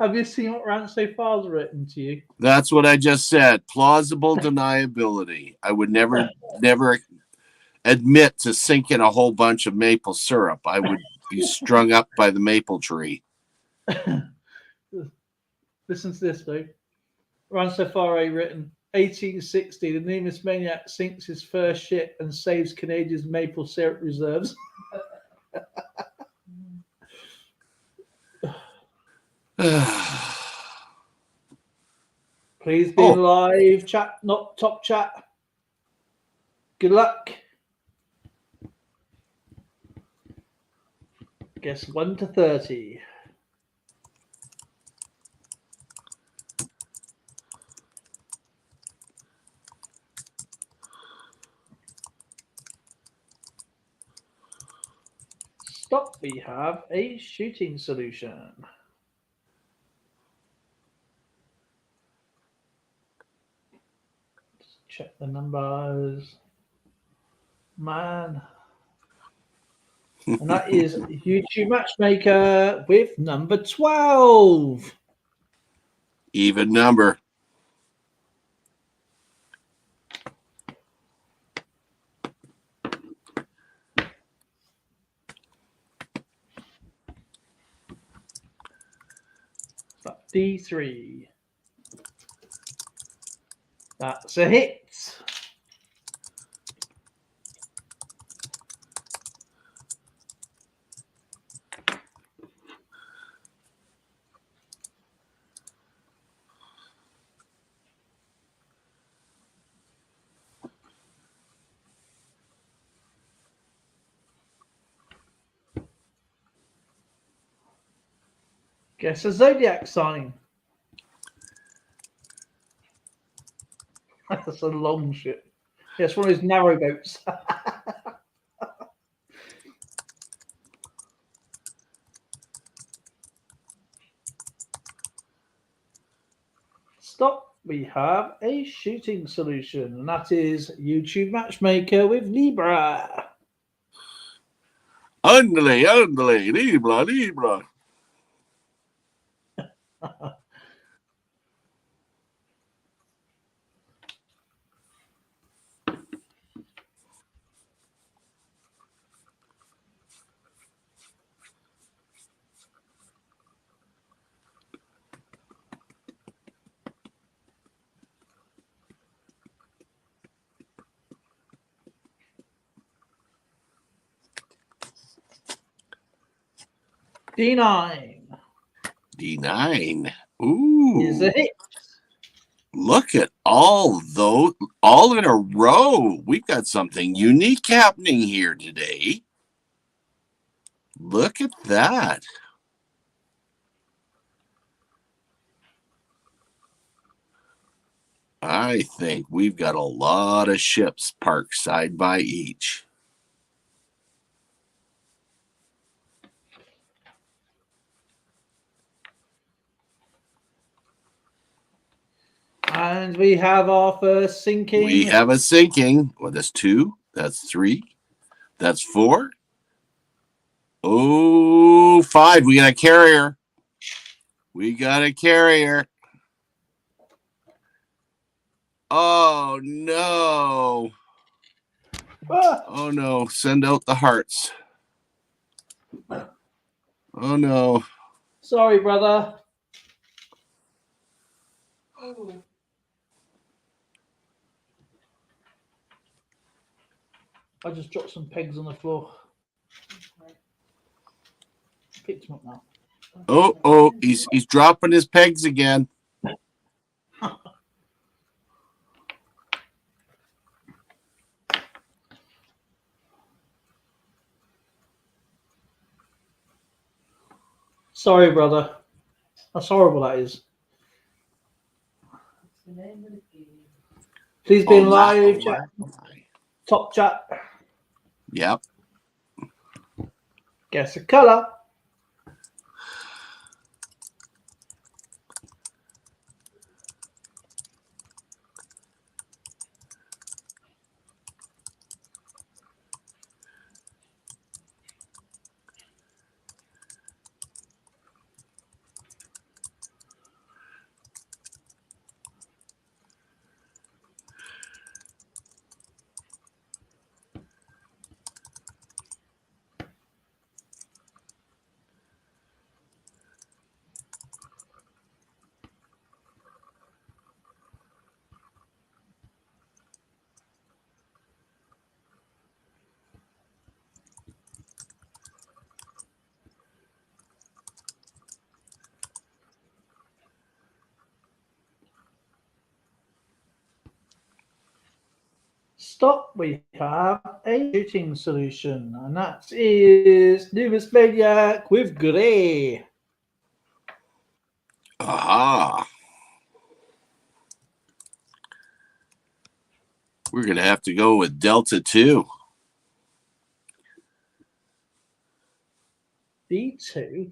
Have you seen what Rant So Far's written to you? That's what I just said. Plausible deniability. I would never admit to sinking a whole bunch of maple syrup. I would be strung up by the maple tree. Listen to this, though. Rant So Far written 1860, the Nemus maniac sinks his first ship and saves Canadia's maple syrup reserves. Please be in live chat, not top chat. Good luck. Guess 1 to 30. Stop. We have a shooting solution. Just check the numbers. Man. And that is YouTube Matchmaker with number 12. Even number. D3. That's a hit. Guess a zodiac sign. That's a long ship. Yeah, it's one of those narrow boats. Stop. We have a shooting solution, and that is YouTube Matchmaker with Libra. Andale, Libra. D9. D9. Ooh. Is a hit. Look at all those, all in a row. We've got something unique happening here today. Look at that. I think we've got a lot of ships parked side by each. And we have our first sinking. We have a sinking. Well, that's 2. That's 3. That's 4. Oh, 5. We got a carrier. We got a carrier. Oh, no. Oh, no. Send out the hearts. Oh, no. Sorry, brother. Oh. I just dropped some pegs on the floor. Okay. Picked them up now. Oh, he's dropping his pegs again. Sorry, brother. That's horrible, that is. What's the name of the game? Please be in live chat. Top chat. Yep. Guess a colour. Stop, we have a shooting solution, and that is Numus Maniac with Grey. Aha. We're going to have to go with Delta 2. D2.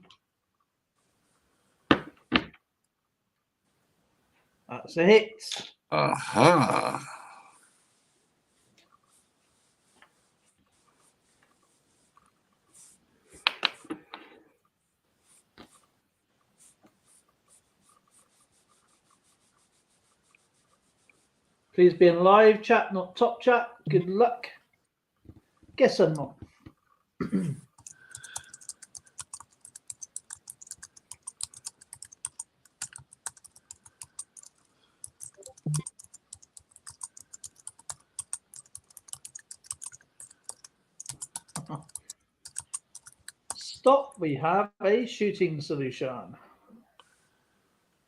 That's a hit. Aha. Please be in live chat, not top chat. Good luck. Guess I'm not. Stop, we have a shooting solution.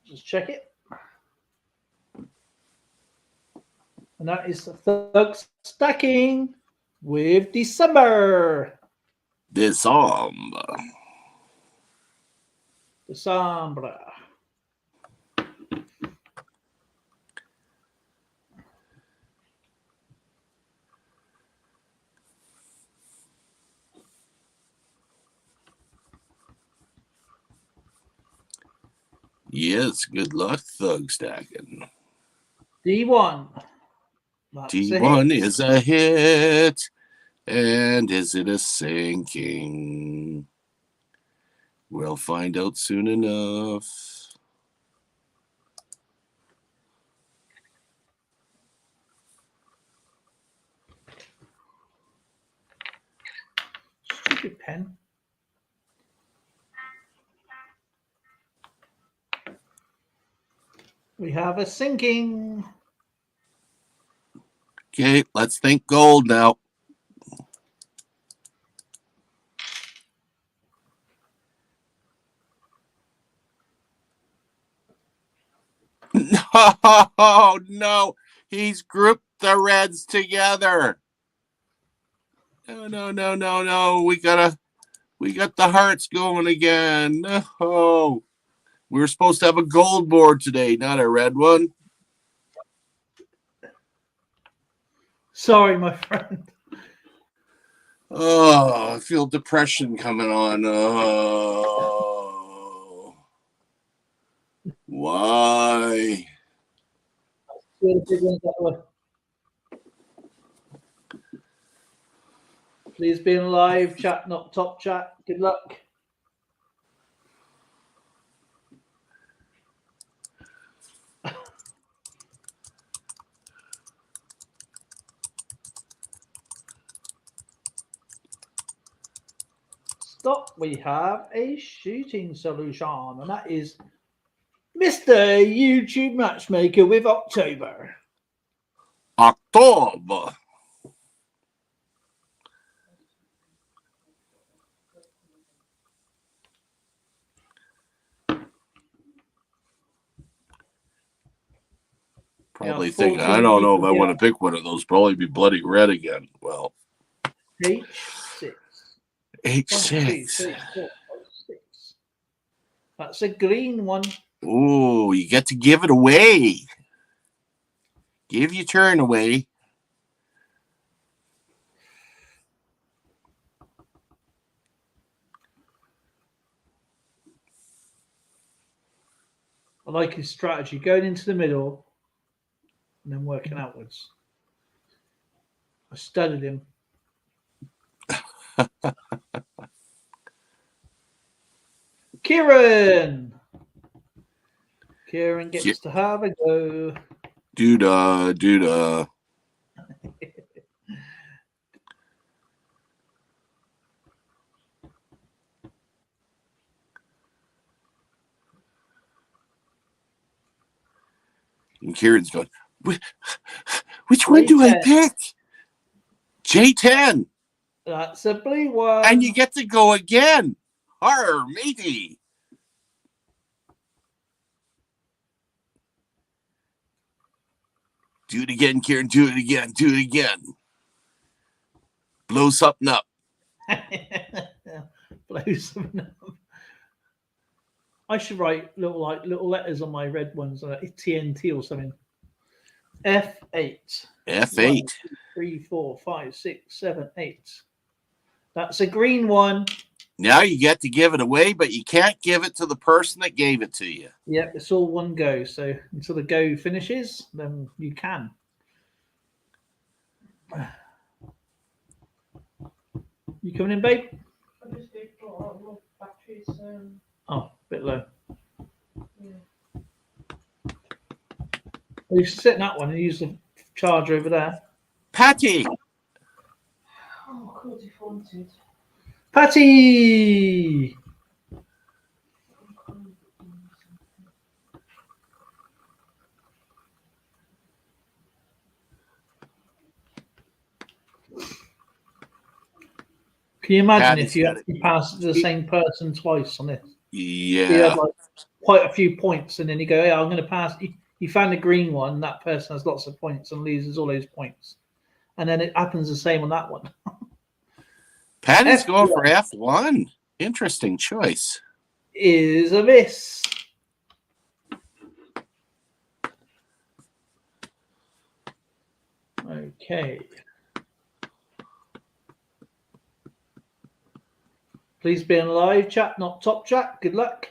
Just check it. And that is Thug Stacking with December. December. Yes, good luck, Thug Stacking. D1. That's D1 is a hit. And is it a sinking? We'll find out soon enough. Stupid pen. We have a sinking. Okay, let's think gold now. No, no, he's grouped the reds together. No. We got the hearts going again. No. We were supposed to have a gold board today, not a red one. Sorry, my friend. Oh, I feel depression coming on. Oh. Why? Please be in live chat, not top chat. Good luck. Stop, we have a shooting solution, and that is Mr. YouTube Matchmaker with October. October. Probably thinking, I don't know if I want to pick one of those. Probably be bloody red again. Well, H6. H6. That's a green one. Oh, you get to give it away. Give your turn away. I like his strategy, going into the middle and then working outwards. I studied him. Kieran gets to have a go. Doodah. And Kieran's going, which one do I pick? J10. That's a blue one. And you get to go again. Arr, matey. Do it again, Kieran. Do it again. Do it again. Blow something up. Blow something up. I should write little letters on my red ones, like TNT or something. F8. F8. 1, 2, 3, 4, 5, 6, 7, 8. That's a green one. Now you get to give it away, but you can't give it to the person that gave it to you. Yep, it's all one go. So until the go finishes, then you can. You coming in, babe? I just did put batteries. Oh, a bit low. Yeah. Well, you should sit in that one and use the charger over there. Patty. Oh, of course, if wanted. Patty! Can you imagine Patty's if you got it. actually passed the same person twice on this? You Yeah. had like quite a few points, and then you go, "Yeah, I'm going to pass." You found the green one. That person has lots of points and loses all those points, and then it happens the same on that one. Patty's F1 going for F1. Interesting choice. Is a miss. Okay. Please be in live chat, not top chat. Good luck.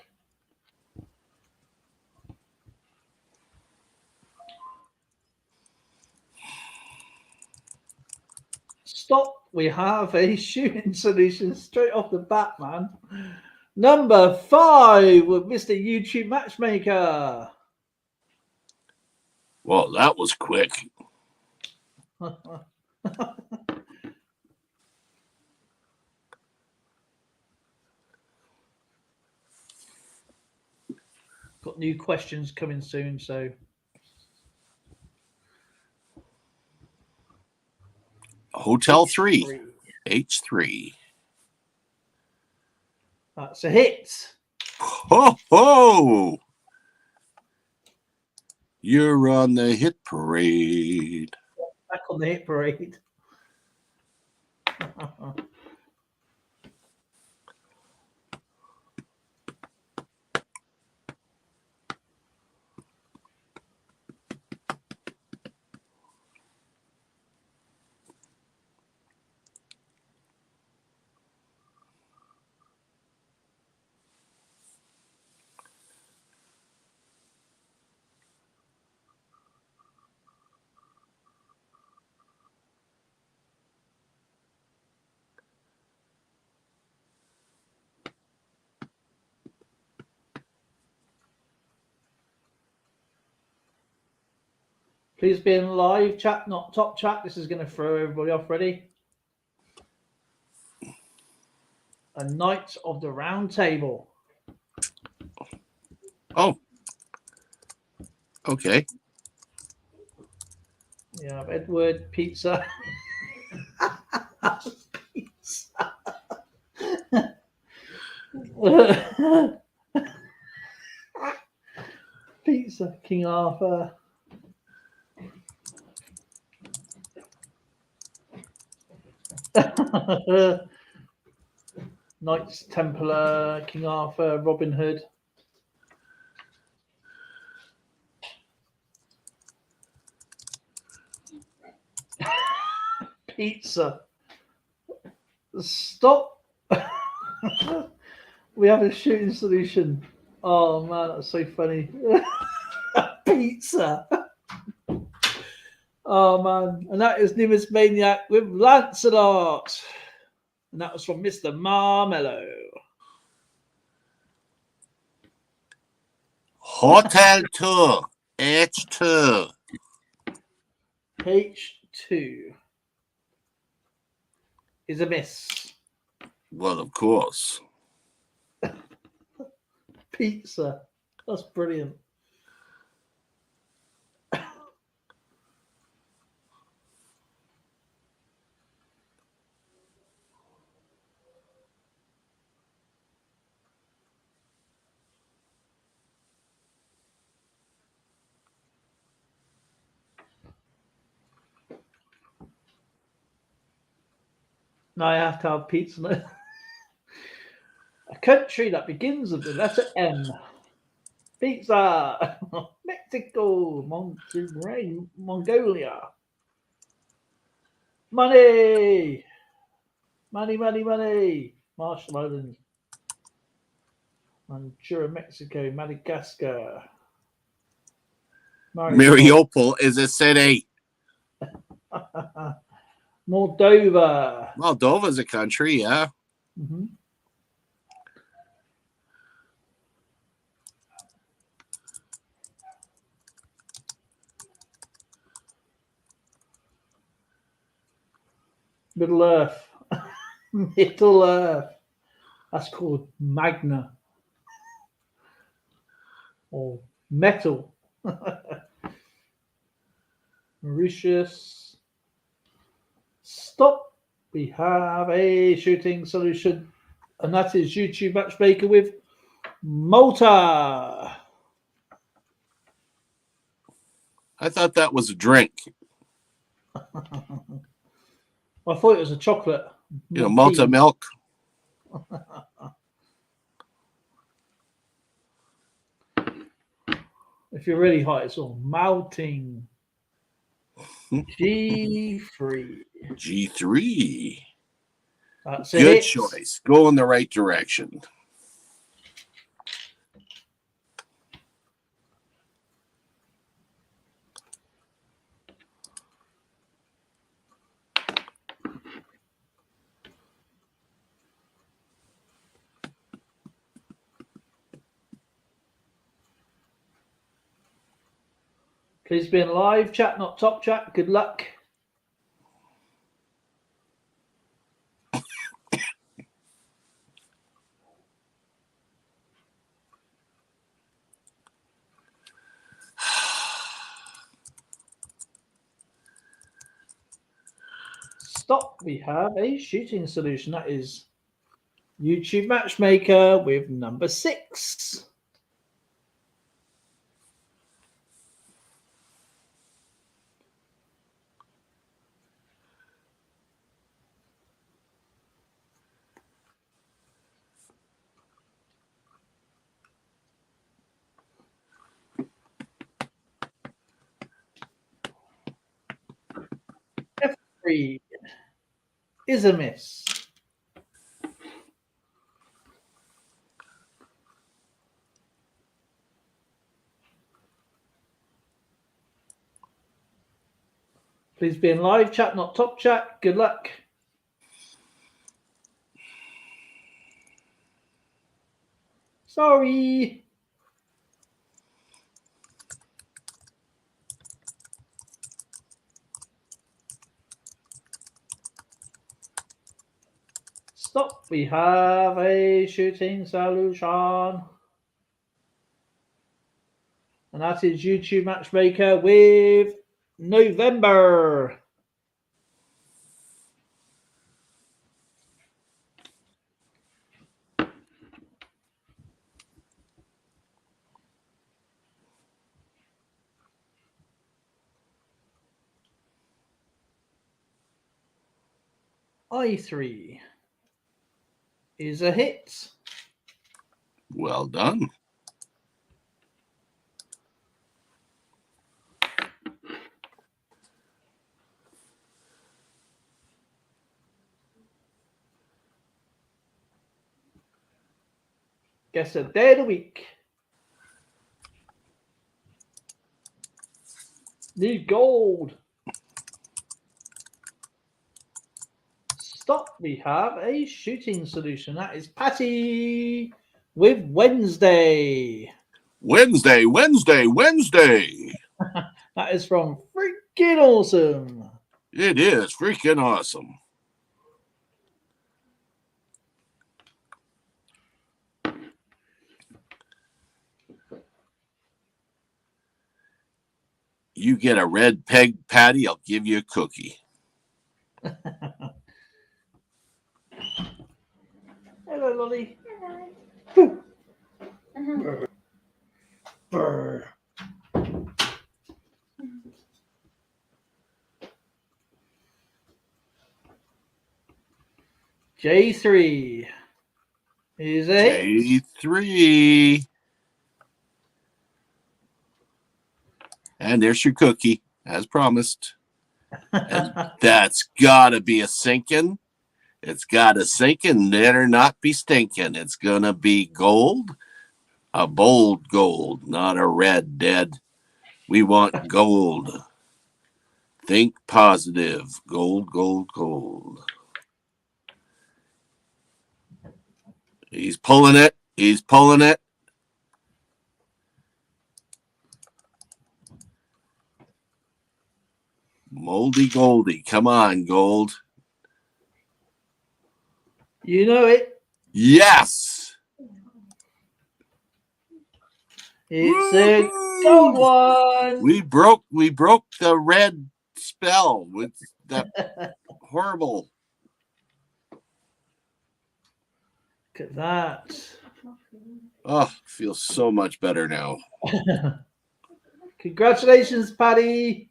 Stop. We have a shooting solution straight off the bat, man. Number 5 with Mr. YouTube Matchmaker. Well, that was quick. Got new questions coming soon, so Hotel 3. H3. That's a hit. Ho ho! You're on the hit parade. Back on the hit parade. Please be in live chat, not top chat. This is going to throw everybody off. Ready? A Knight of the Round Table. Oh. Okay. You have Edward, pizza. Pizza. Pizza, King Arthur. Knights Templar, King Arthur, Robin Hood. Pizza. Stop. We have a shooting solution. Oh man, that's so funny. Pizza. Oh man, and that is Nimbus Maniac with Lancelot. And that was from Mr. Marmello. Hotel 2. H2. H2 is a miss. Well, of course. Pizza. That's brilliant. No, I have to have pizza. A country that begins with the letter M. Pizza. Mexico. Monterrey. Mongolia. Money. Money, money, money. Marshall Islands. Manchuria, Mexico. Madagascar. Mariupol is a city. Moldova. Moldova's a country, yeah. Mm-hmm. Middle Earth. Middle Earth. That's called Magna. Or metal. Mauritius. Stop. We have a shooting solution. And that is YouTube Matchmaker with Malta. I thought that was a drink. I thought it was a chocolate. You know, Malta milk. If you're really hot, it's all melting. G3. G3. That's Good it. choice. Go in the right direction. Please be in live chat, not top chat. Good luck. Stop. We have a shooting solution. That is YouTube Matchmaker with number 6. F3 is a miss. Please be in live chat, not top chat. Good luck. Sorry. Stop. We have a shooting solution. And that is YouTube Matchmaker with November. I3 is a hit. Well done. Guess a day of the week. Need gold. Stop. We have a shooting solution. That is Patty with Wednesday. Wednesday. That is from Freaking Awesome. It is freaking awesome. You get a red peg patty, I'll give you a cookie. Hello, Lolly. Hello. Brr. J3 is a hit. J3. And there's your cookie, as promised. And that's got to be a sinking. It's got to sink and better not be stinking. It's going to be gold, a bold gold, not a red dead. We want gold. Think positive. Gold, gold, gold. He's pulling it. He's pulling it. Moldy Goldie. Come on, gold. You know it. Yes. It's a gold one. We broke the red spell with that horrible. Look at that. Oh, feels so much better now. Congratulations, Paddy.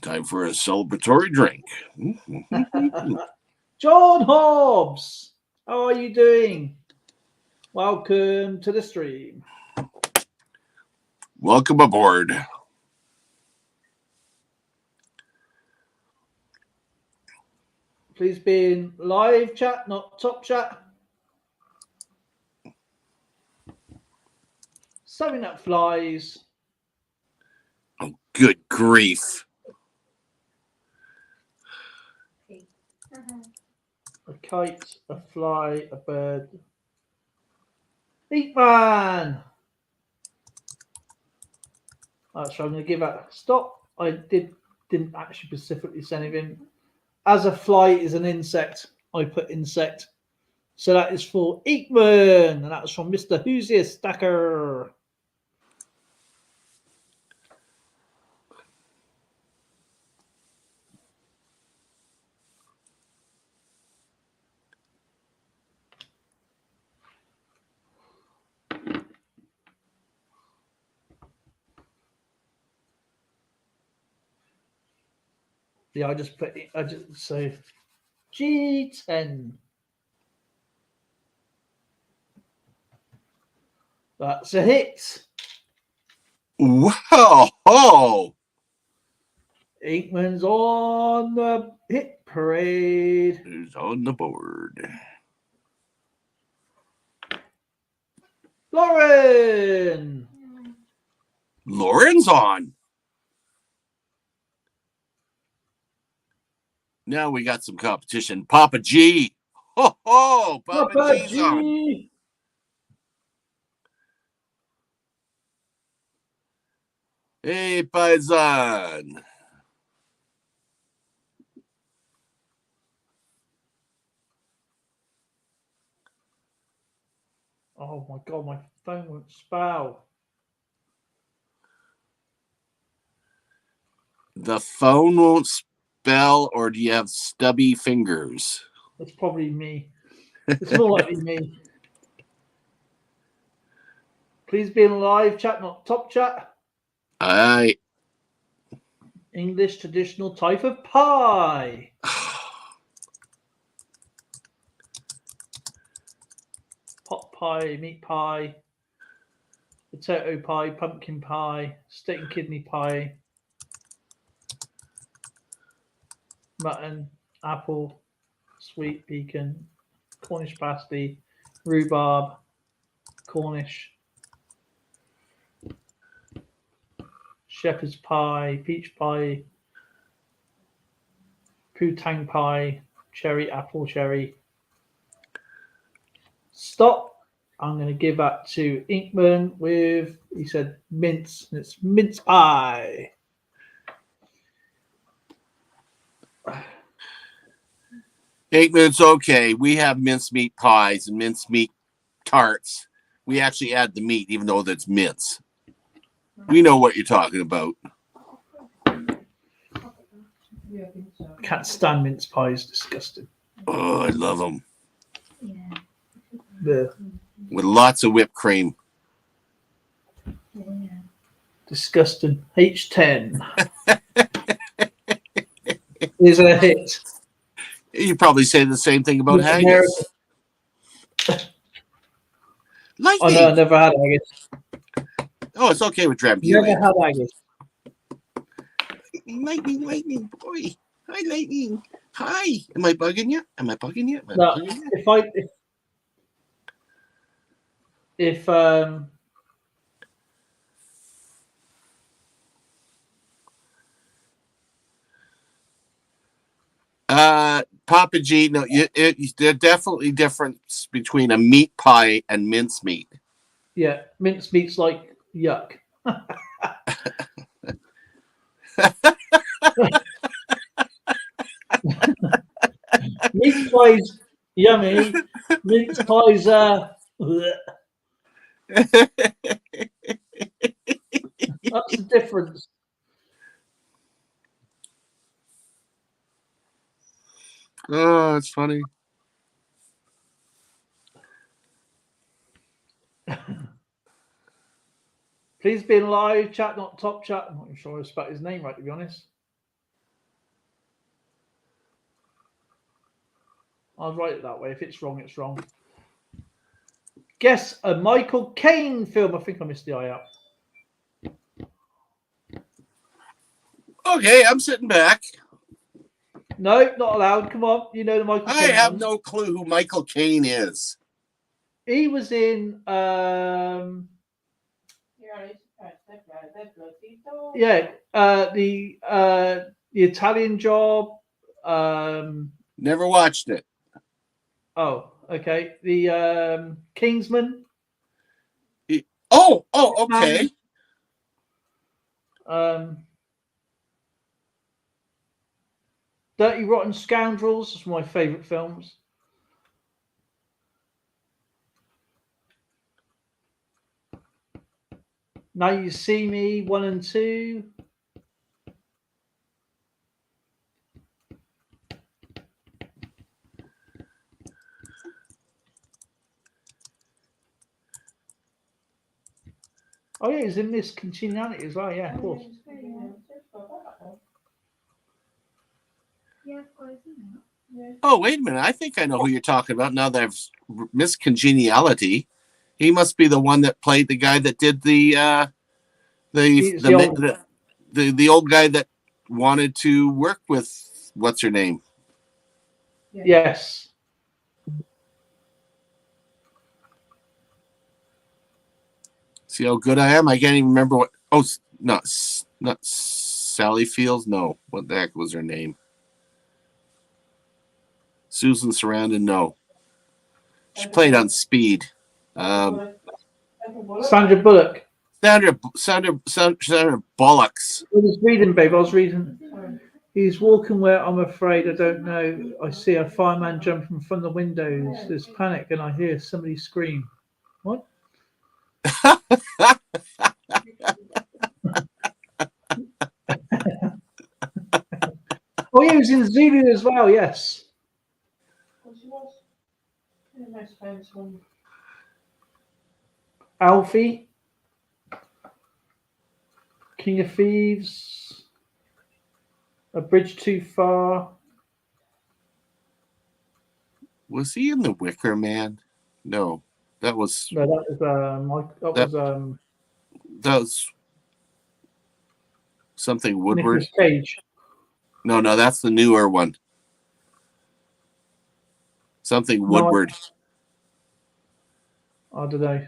Time for a celebratory drink. John Hobbs, how are you doing? Welcome to the stream. Welcome aboard. Please be in live chat, not top chat. Something that flies. Oh, good grief. A kite, a fly, a bird. Eatman! That's right, I'm going to give out. Stop. I didn't actually specifically say anything. As a fly is an insect, I put insect. So that is for Eatman. And that was from Mr. Hoosier Stacker. Yeah, I just say G10. That's a hit. Wow. Oh. Inkman's on the hit parade. Who's on the board? Lauren. Lauren's on. Now we got some competition. Papa G. Ho ho! Papa G's on. Hey, Paisan. Oh my god, my phone won't spell. The phone won't spell, or do you have stubby fingers? That's probably me. It's more likely me. Please be in live chat, not top chat. Aye. English traditional type of pie. Pot pie, meat pie, potato pie, pumpkin pie, steak and kidney pie, mutton, apple, sweet pecan, Cornish pasty, rhubarb, Cornish, shepherd's pie, peach pie, poo-tang pie, cherry, apple, cherry. Stop. I'm going to give that to Inkman with, he said, mince. And it's mince pie. It's okay. We have mincemeat pies and mincemeat tarts. We actually add the meat, even though that's mince. We know what you're talking about. Yeah, I think so. Can't stand mince pies. Disgusting. Oh, I love them. Yeah. With lots of whipped cream. Yeah. Disgusting. H10. is a hit. You probably say the same thing about Miss haggis. America. Lightning. Oh no, I never had haggis. Oh, it's okay with Never Drambuie. had haggis. Lightning, boy. Hi, Lightning. Hi. Am I bugging you? Am I bugging you? No, if Papa G, no, there's definitely difference between a meat pie and mincemeat. yeah, mincemeat's like yuck. Meat pie's yummy. Mince pie's bleh. That's the difference. Oh, it's funny. Please be in live chat, not top chat. I'm not sure I spelled his name right, to be honest. I'll write it that way. If it's wrong, it's wrong. Guess a Michael Caine film. I think I missed the eye out. Okay, I'm sitting back. No, not allowed. Come on. You know the Michael I Caine have ones. no clue who Michael Caine is. He was in yeah, the Italian Job. Never watched it. Oh, okay. The Kingsman. Oh, okay. Dirty Rotten Scoundrels is one of my favourite films. Now You See Me 1 and 2. Oh yeah, he's in this Continuality as well. Yeah, of course. Oh, wait a minute. I think I know who you're talking about now that I've missed Congeniality. He must be the one that played the guy that did the old guy that wanted to work with what's her name. Yes. See how good I am? I can't even remember what. Oh, not Sally Fields. No, what the heck was her name? Susan Sarandon. No, she played on Speed. Sandra Bullock. Sandra Bullocks. I was reading, babe. I was reading. He's walking where I'm afraid I don't know. I see a fireman jumping from the windows. There's panic and I hear somebody scream. What? Oh, he was in Zulu as well. Yes. Alfie. King of Thieves. A Bridge Too Far. Was he in The Wicker Man? No, that was. No, that was Mike. That was something Woodward. Nicolas Cage. No, that's the newer one. Something Woodward. I don't know.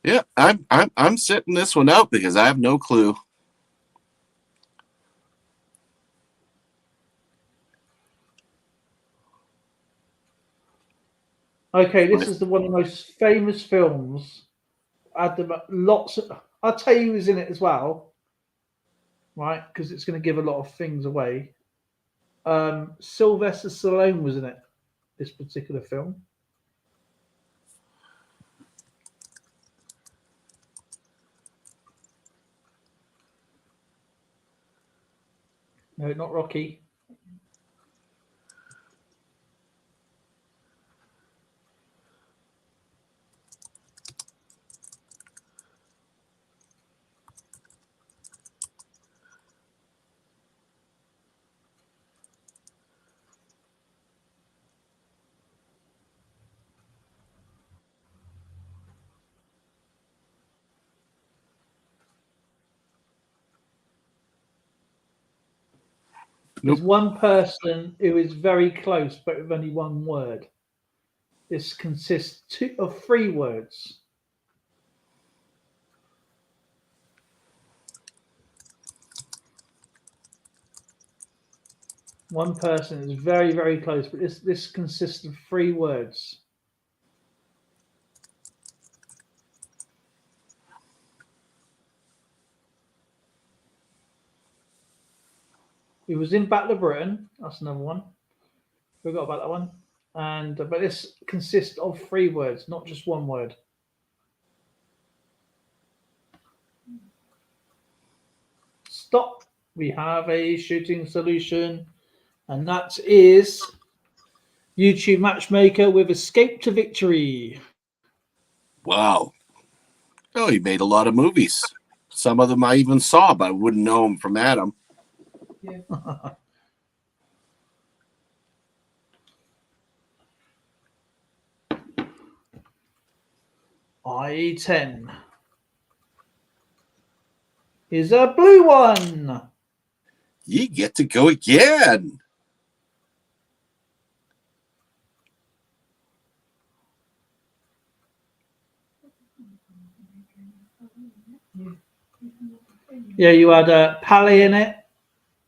Yeah, I'm sitting this one out because I have no clue. Okay, this is one of the most famous films. Had lots of. I'll tell you who's in it as well, right? Because it's going to give a lot of things away. Sylvester Stallone was in it. This particular film. No, not Rocky. There's Nope. one person who is very close, but with only one word. This consists of 3 words. One person is very, very close, but this consists of 3 words. He was in Battle of Britain. That's another one. Forgot about that one. And but this consists of 3 words, not just one word. Stop. We have a shooting solution, and that is YouTube Matchmaker with Escape to Victory. Wow. Oh, he made a lot of movies. Some of them I even saw, but I wouldn't know him from Adam. Yeah. I-10 is a blue one. You get to go again. Yeah, you had Pally in it.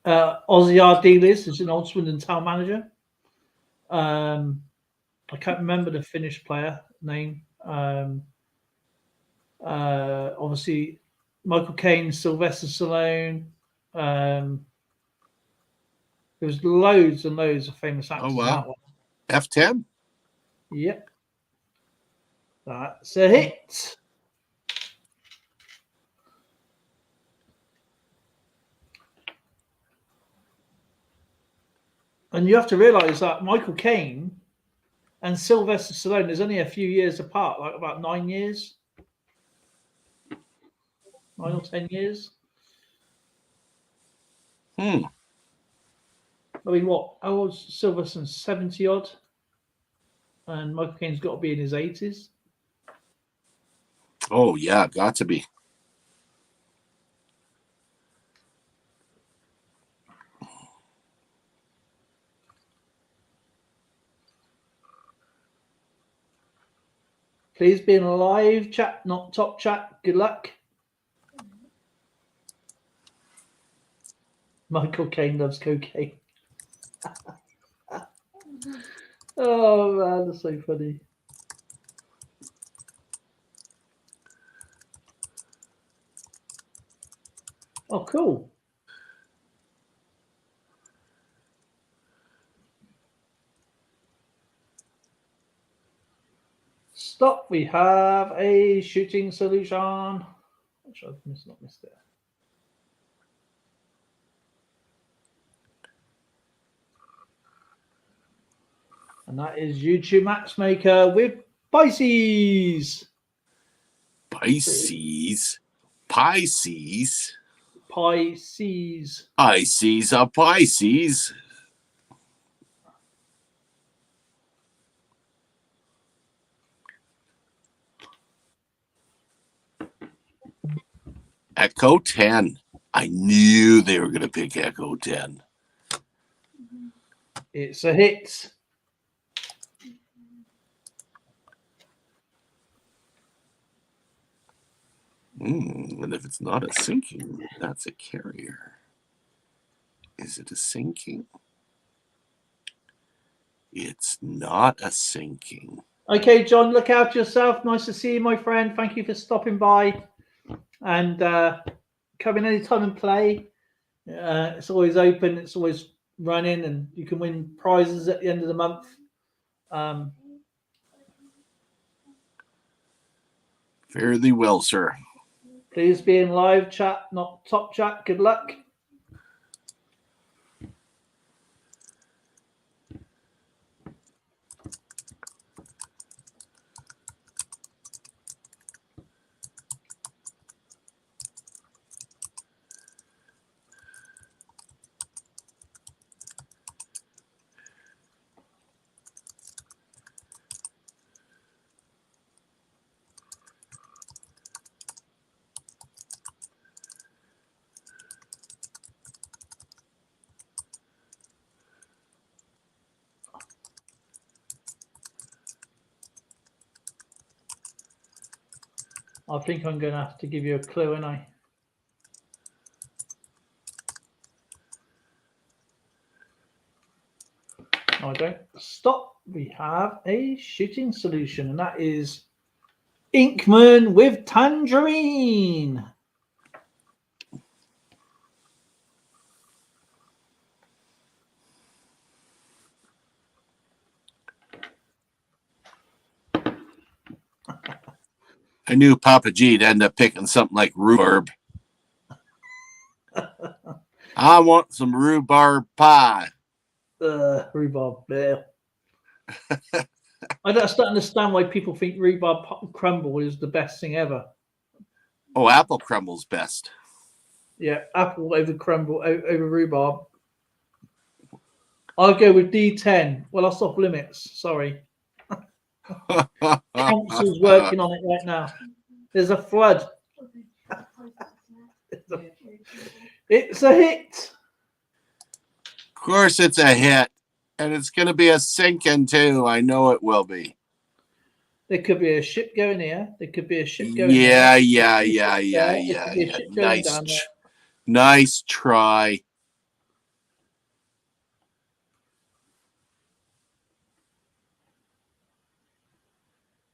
Ozzy Ardiles is an old Swindon town manager. I can't remember the Finnish player name. Obviously, Michael Caine, Sylvester Stallone. There was loads and loads of famous actors Oh, in wow. that one. F10. Yep. That's a hit. And you have to realise that Michael Caine and Sylvester Stallone is only a few years apart, like about 9 years. 9 or 10 years. Hmm. I mean, what? How old's Sylvester? 70 odd. And Michael Caine's got to be in his 80s. Oh, yeah, got to be. Please be in a live chat, not top chat. Good luck. Michael Caine loves cocaine. Oh man, that's so funny. Oh, cool. Stop. We have a shooting solution. Which I've not missed it. And that is YouTube Matchmaker with Pisces. Pisces. Pisces. Pisces. Pisces a Pisces. Echo 10. I knew they were going to pick Echo 10. It's a hit. And if it's not a sinking, that's a carrier. Is it a sinking? It's not a sinking. Okay, John, look after yourself. Nice to see you, my friend. Thank you for stopping by and come in anytime and play. It's always open. It's always running, and you can win prizes at the end of the month. Fare thee well, sir. Please be in live chat, not top chat. Good luck. I think I'm going to have to give you a clue, ain't I? No, I don't. Stop. We have a shooting solution, and that is Inkman with Tangerine. I knew Papa G'd end up picking something like rhubarb. I want some rhubarb pie. Rhubarb. Bleh. I don't understand why people think rhubarb crumble is the best thing ever. Oh, apple crumble's best. Yeah, apple over crumble over rhubarb. I'll go with D10. Well, that's off limits. Sorry. Council's working on it right now. There's a flood. It's a hit. Of course it's a hit. And it's going to be a sinking too. I know it will be. There could be a ship going here. There could be a ship going Yeah. Nice try.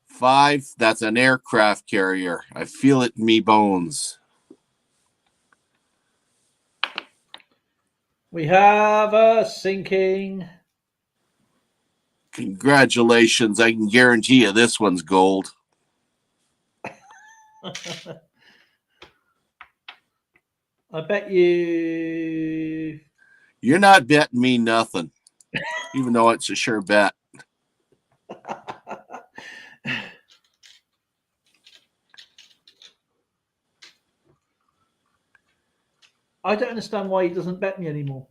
5, that's an aircraft carrier. I feel it in me bones. We have a sinking. Congratulations. I can guarantee you this one's gold. I bet you. You're not betting me nothing, even though it's a sure bet. I don't understand why he doesn't bet me anymore.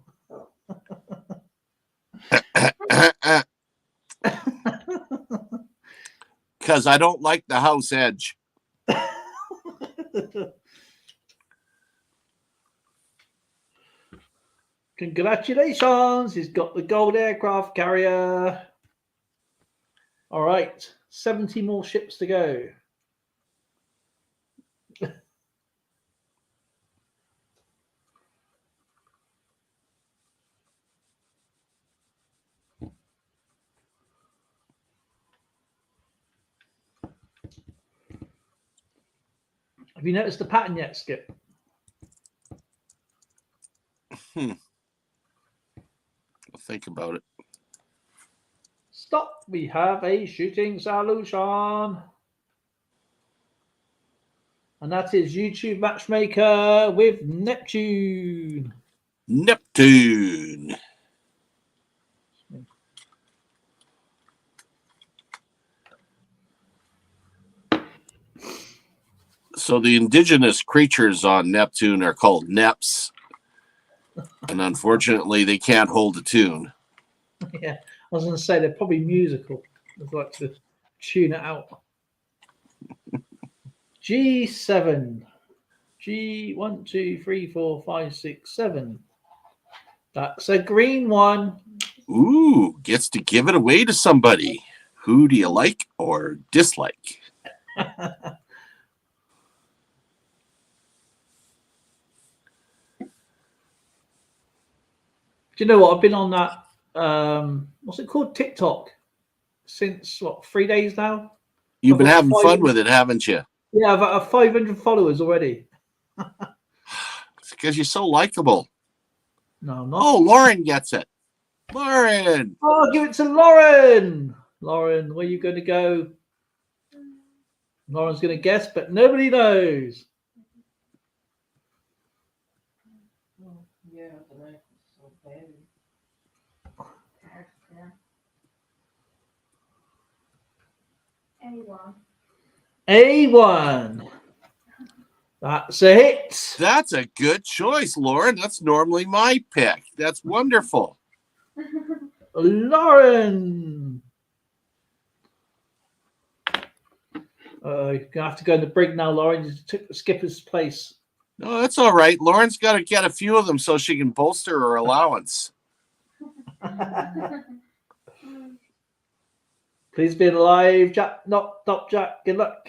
Because I don't like the house edge. Congratulations, he's got the gold aircraft carrier. All right, 70 more ships to go. Have you noticed the pattern yet, Skip? I'll think about it. Stop. We have a shooting solution. And that is YouTube Matchmaker with Neptune. Neptune. So the indigenous creatures on Neptune are called Neps. And unfortunately, they can't hold a tune. Yeah, I was going to say they're probably musical. I'd like to tune it out. G7. G 1, 2, 3, 4, 5, 6, 7. That's a green one. Ooh, gets to give it away to somebody. Who do you like or dislike? Do you know what? I've been on that, what's it called? TikTok since, 3 days now? You've been having fun with it, haven't you? Yeah, I've got 500 followers already. It's because you're so likable. No, I'm not. Oh, Lauren gets it. Lauren. Oh, give it to Lauren. Lauren, where are you going to go? Lauren's going to guess, but nobody knows. Yeah, the knife is so bad. A1. That's a hit. That's a good choice, Lauren. That's normally my pick. That's wonderful. Lauren. You're going to have to go in the brig now, Lauren. You took the skipper's place. No, that's all right. Lauren's got to get a few of them so she can bolster her allowance. Please be alive, Jack. Not Jack. Good luck.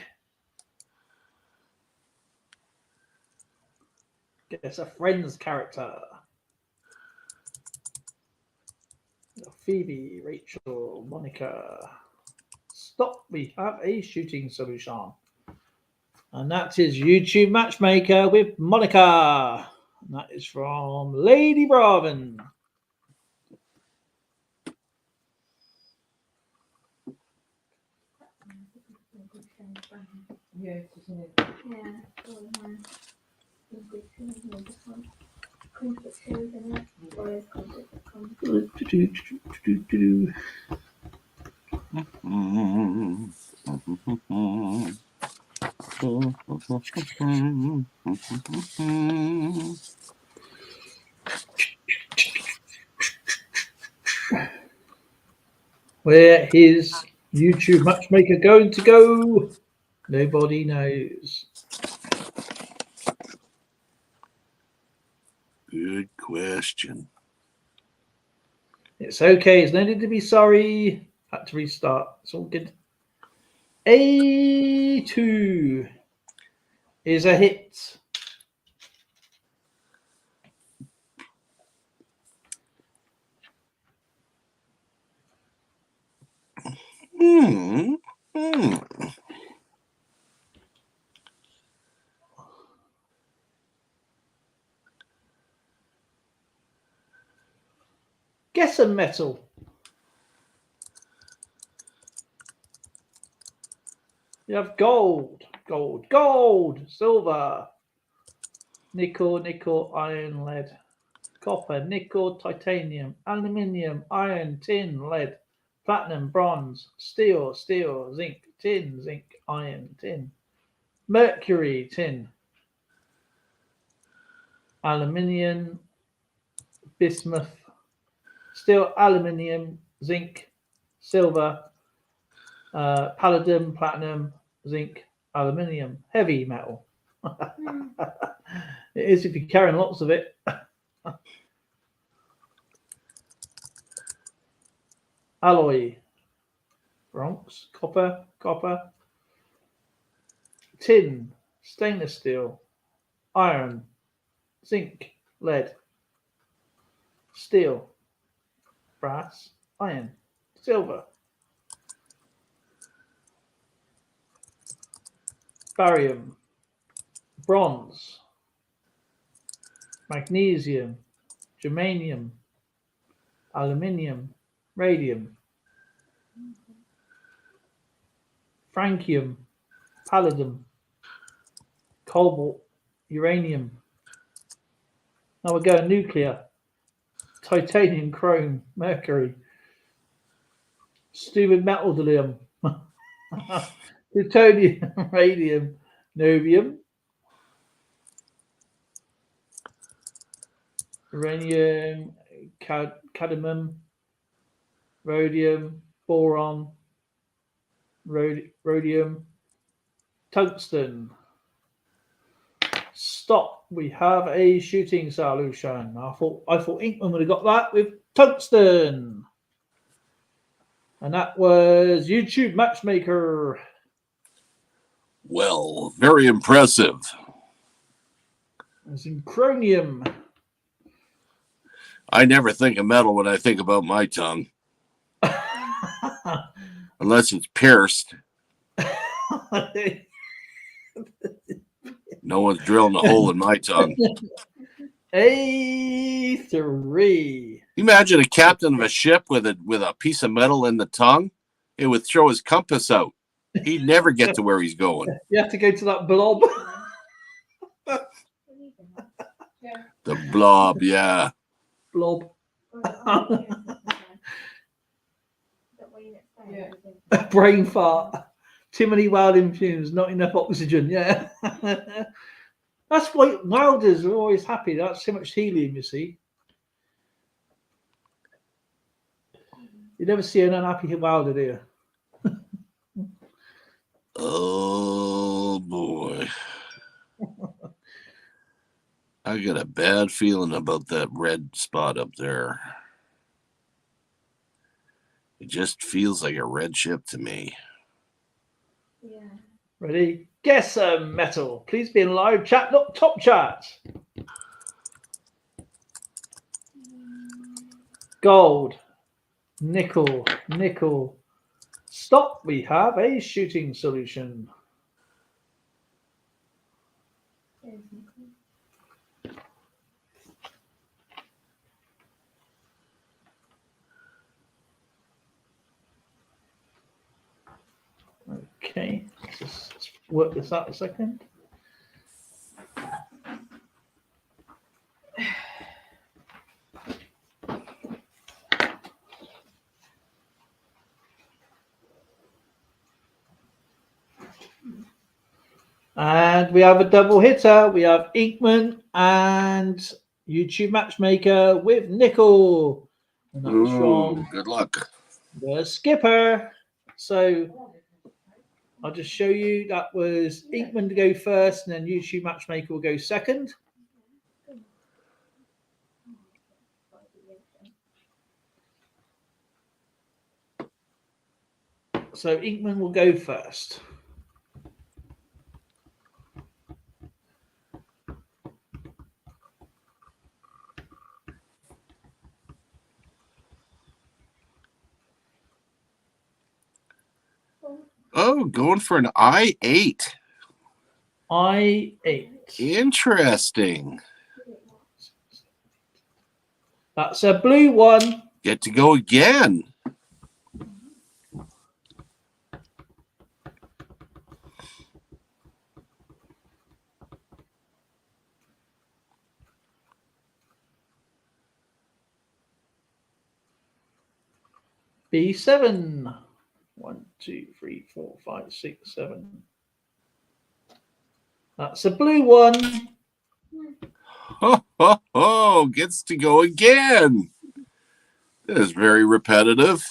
Guess a Friends character. Phoebe, Rachel, Monica. Stop. We have a shooting solution. And that is YouTube Matchmaker with Monica. And that is from Lady Braven. Yeah, it's just in it. Where is YouTube Matchmaker going to go? Nobody knows. Good question. It's okay. There's no need to be sorry. Had to restart. It's all good. A2 is a hit. Guess a metal. You have gold, gold, gold, silver, nickel, nickel, iron, lead, copper, nickel, titanium, aluminium, iron, tin, lead, platinum, bronze, steel, steel, zinc, tin, zinc, iron, tin, mercury, tin, aluminium, bismuth, steel, aluminium, zinc, silver, palladium, platinum, zinc, aluminium, heavy metal. It is if you're carrying lots of it. Alloy, bronze, copper, copper, tin, stainless steel, iron, zinc, lead, steel, brass, iron, silver, barium, bronze, magnesium, germanium, aluminium, radium, francium, palladium, cobalt, uranium. Now we're going nuclear, titanium, chrome, mercury, stupid metallium, plutonium, radium, nobium, uranium, cadmium, rhodium, boron, rhodium, tungsten. Stop. We have a shooting solution. I thought Inkman would have got that with tungsten. And that was YouTube Matchmaker. Well, very impressive. It's in chromium. I never think of metal when I think about my tongue. Unless it's pierced. No one's drilling a hole in my tongue. A3. Imagine a captain of a ship with a piece of metal in the tongue. It would throw his compass out. He'd never get to where he's going. You have to go to that blob. The blob, yeah. Blob. Brain fart. Too many welding fumes, not enough oxygen. Yeah. That's why welders are always happy. That's so much helium, you see. You never see an unhappy welder, do you? Oh, boy. I got a bad feeling about that red spot up there. It just feels like a red ship to me. Ready? Guess a metal. Please be in live chat, not top chat. gold, nickel, nickel. Stop. We have a shooting solution. Okay, let's just work this out a second. And we have a double hitter. We have Inkman and YouTube Matchmaker with nickel. And that was from Good luck. the skipper. So I'll just show you that was Inkman to go first, and then YouTube Matchmaker will go second. So Inkman will go first. Oh, going for an I8. I8. Interesting. That's a blue one. Get to go again. B7. 1, 2, 3, 4, 5, 6, 7. That's a blue one. Oh, gets to go again. That is very repetitive.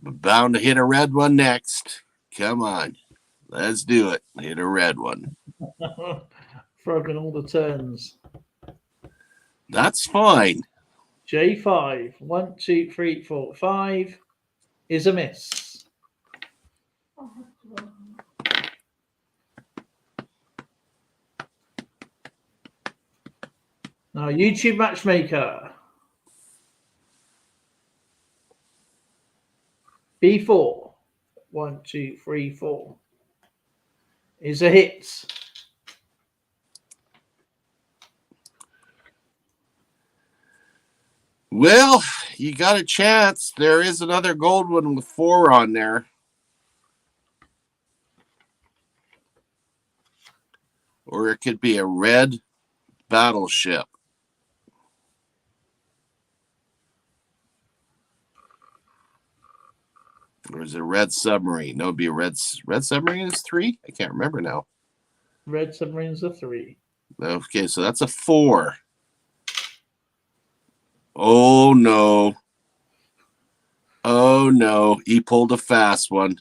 Bound to hit a red one next. Come on. Let's do it. Hit a red one. Frogging all the turns. That's fine. J5. 1, 2, 3, 4, 5 is a miss. Now, YouTube Matchmaker. B4. 1, 2, 3, 4 is a hit. Well, you got a chance. There is another gold one with 4 on there. Or it could be a red battleship. Or is it a red submarine? No, it'd be a red submarine is 3? I can't remember now. Red submarine's a 3. Okay, so that's a 4. Oh, no. Oh, no. He pulled a fast one.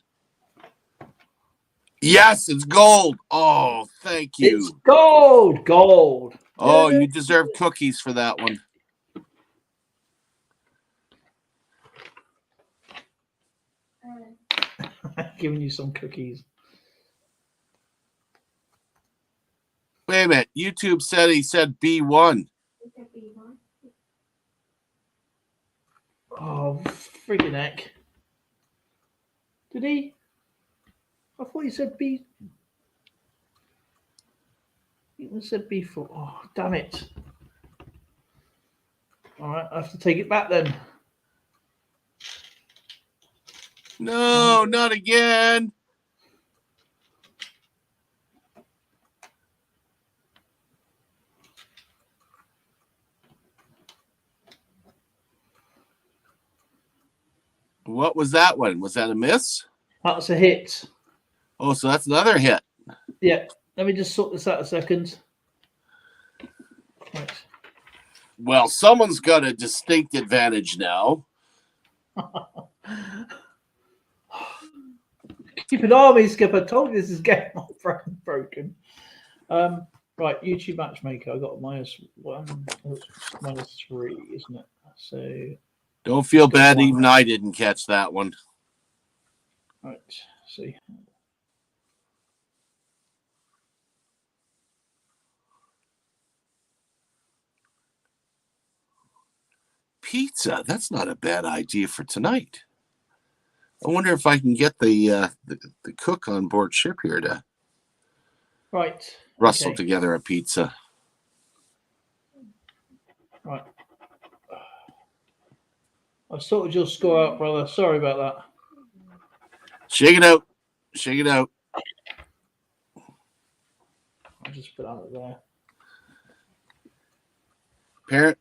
Yes, it's gold. Oh, thank you. It's gold. Gold. Oh, you deserve cookies for that one. Giving you some cookies. Wait a minute. YouTube said he said B1. Oh, friggin' heck. Did he? I thought he said B. He said B4. Oh, damn it. All right, I have to take it back then. No, not again. What was that one? Was that a miss? That's a hit. Oh, so that's another hit. Yeah, let me just sort this out a second. Right. Well, someone's got a distinct advantage now. Keep an eye on me, Skipper. I told you this is getting all broken. Right, YouTube Matchmaker. I got -1, -3, isn't it? So Don't feel bad. Even I didn't catch that one. right, see. pizza. That's not a bad idea for tonight. I wonder if I can get the cook on board ship here to rustle together a pizza. Right. I've sorted your score out, brother. Sorry about that. Shake it out. Shake it out. I'll just put that there.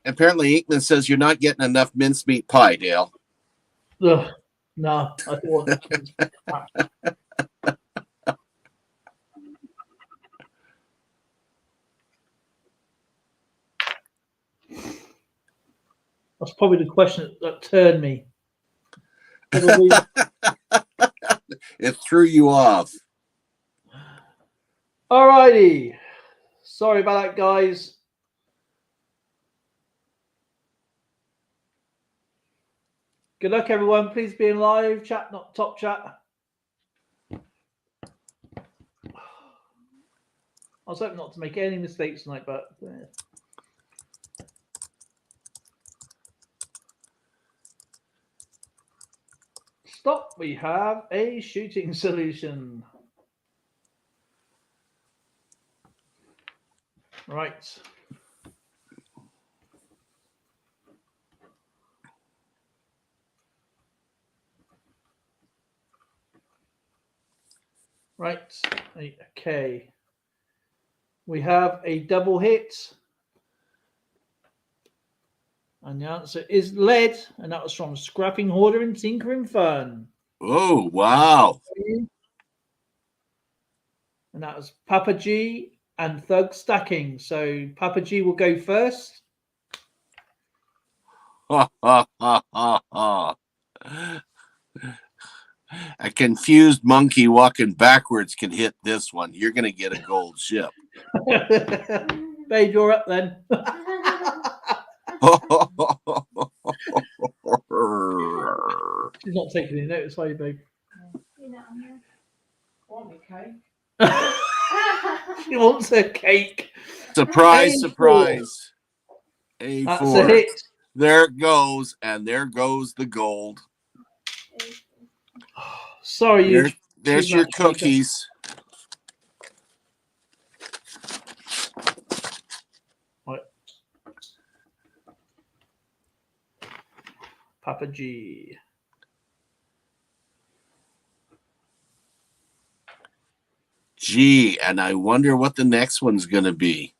Apparently, Inkman says you're not getting enough mincemeat pie, Dale. Ugh, no, I thought. That's probably the question that turned me. It threw you off. Alrighty. Sorry about that, guys. Good luck, everyone. Please be in live chat, not top chat. I was hoping not to make any mistakes tonight, but stop. We have a shooting solution. Right. Right. Okay. We have a double hit. And the answer is lead. And that was from Scrapping Hoarder and Tinkering Fern. Oh, wow. And that was Papa G and Thug Stacking. So Papa G will go first. Ha, ha, ha, ha, ha. A confused monkey walking backwards can hit this one. You're going to get a gold ship. Babe, you're up then. She's not taking any notice, are you, babe? Want me cake? She wants a cake. Surprise, A4. surprise. A4. That's a hit. There it goes, and there goes the gold. Sorry, there's your cookies. Right. Papa G. Gee, and I wonder what the next one's going to be.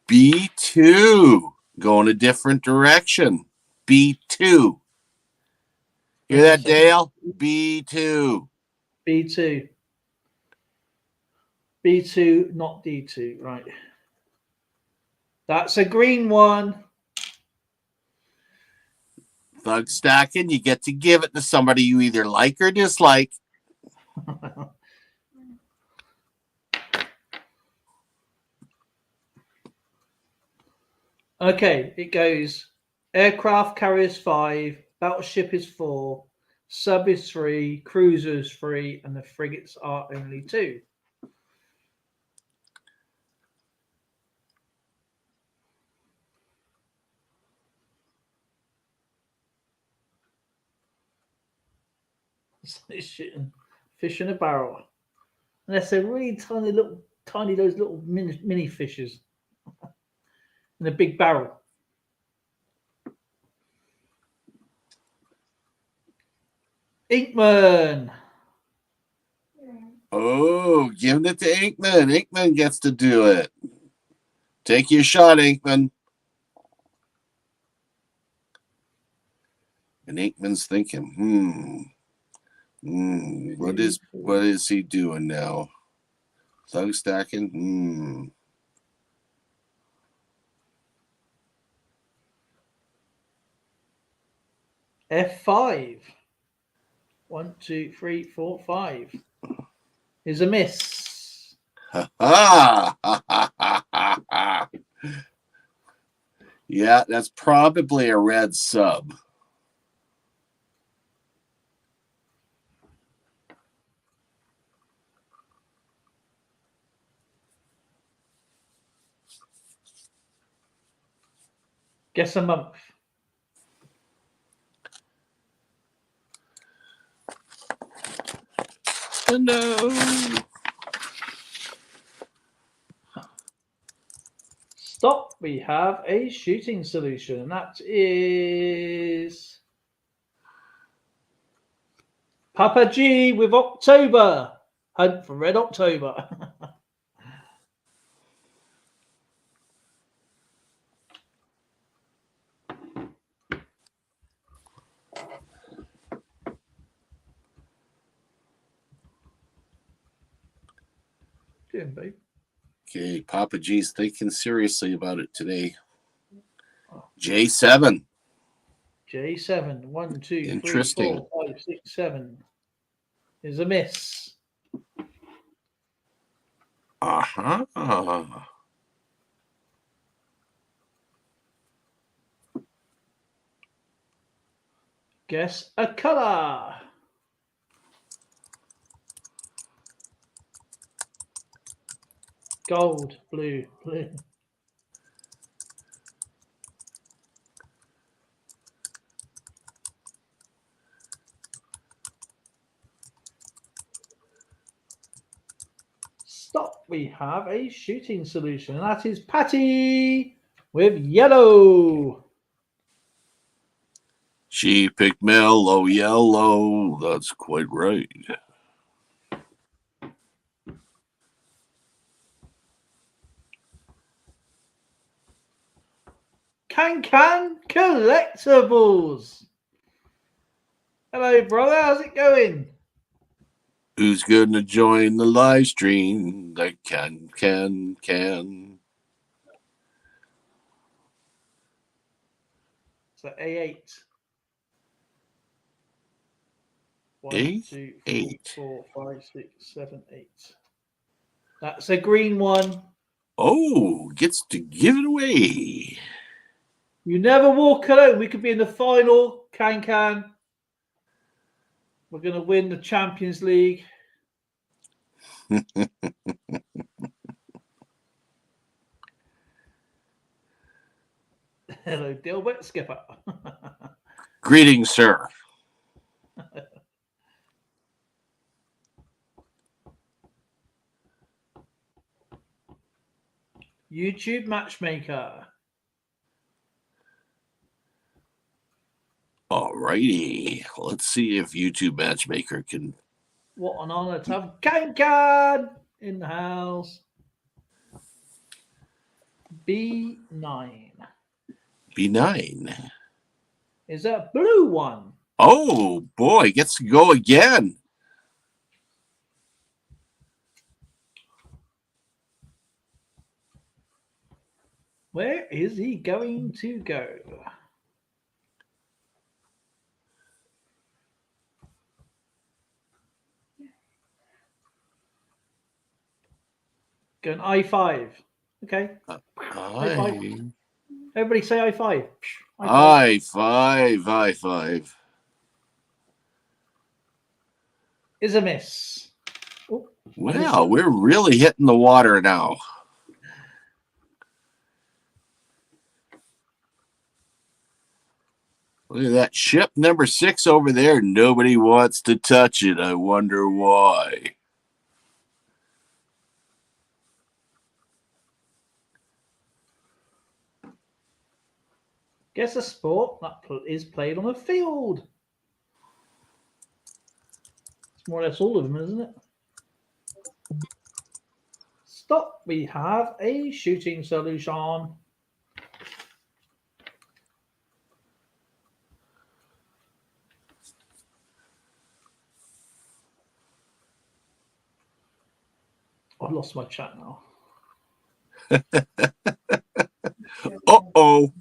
B2, going a different direction. B2. Hear that, Dale? B2. B2. B2, not D2. Right. That's a green one. Thug stacking, you get to give it to somebody you either like or dislike. Okay, it goes aircraft carriers 5, battleship is 4, sub is 3, cruiser is 3, and the frigates are only 2. It's shooting fish in a barrel. Unless they're really tiny those little mini fishes in a big barrel. Inkman. Oh, giving it to Inkman. Inkman gets to do it. Take your shot, Inkman. And Inkman's thinking, what is he doing now? Thug stacking? F5. 1, 2, 3, 4, 5. Is a miss. Yeah, that's probably a red sub. Guess a month. No. Stop. We have a shooting solution, and that is Papa G with October. Hunt for Red October. Good, babe. Okay, Papa G's thinking seriously about it today. J7. J7. 1, 2, 3, Interesting. 4, 5, 6, 7 is a miss. Uh-huh. Guess a color. Gold, blue, blue. Stop. We have a shooting solution, and that is Patty with yellow. She picked mellow yellow. That's quite right. Can Collectibles. Hello, brother. How's it going? Who's going to join the live stream? The can. So A8. 1, Eight? 2, 3, Eight. 4, 5, 6, 7, 8. That's a green one. Oh, gets to give it away. You never walk alone. We could be in the final. Can. We're going to win the Champions League. Hello, Dilbert Skipper. Greetings, sir. YouTube Matchmaker. All righty. Let's see if YouTube Matchmaker can. What an honor to have Can in the house. B9. B9. Is that a blue one? Oh, boy. Gets to go again. Where is he going to go? Going I5. Okay. I5. Everybody say I5. I5. Is a miss. Oh, Wow, we're really hitting the water now. Look at that ship number 6 over there. Nobody wants to touch it. I wonder why. Guess a sport that is played on a field. It's more or less all of them, isn't it? Stop. We have a shooting solution. I've lost my chat now. Uh-oh.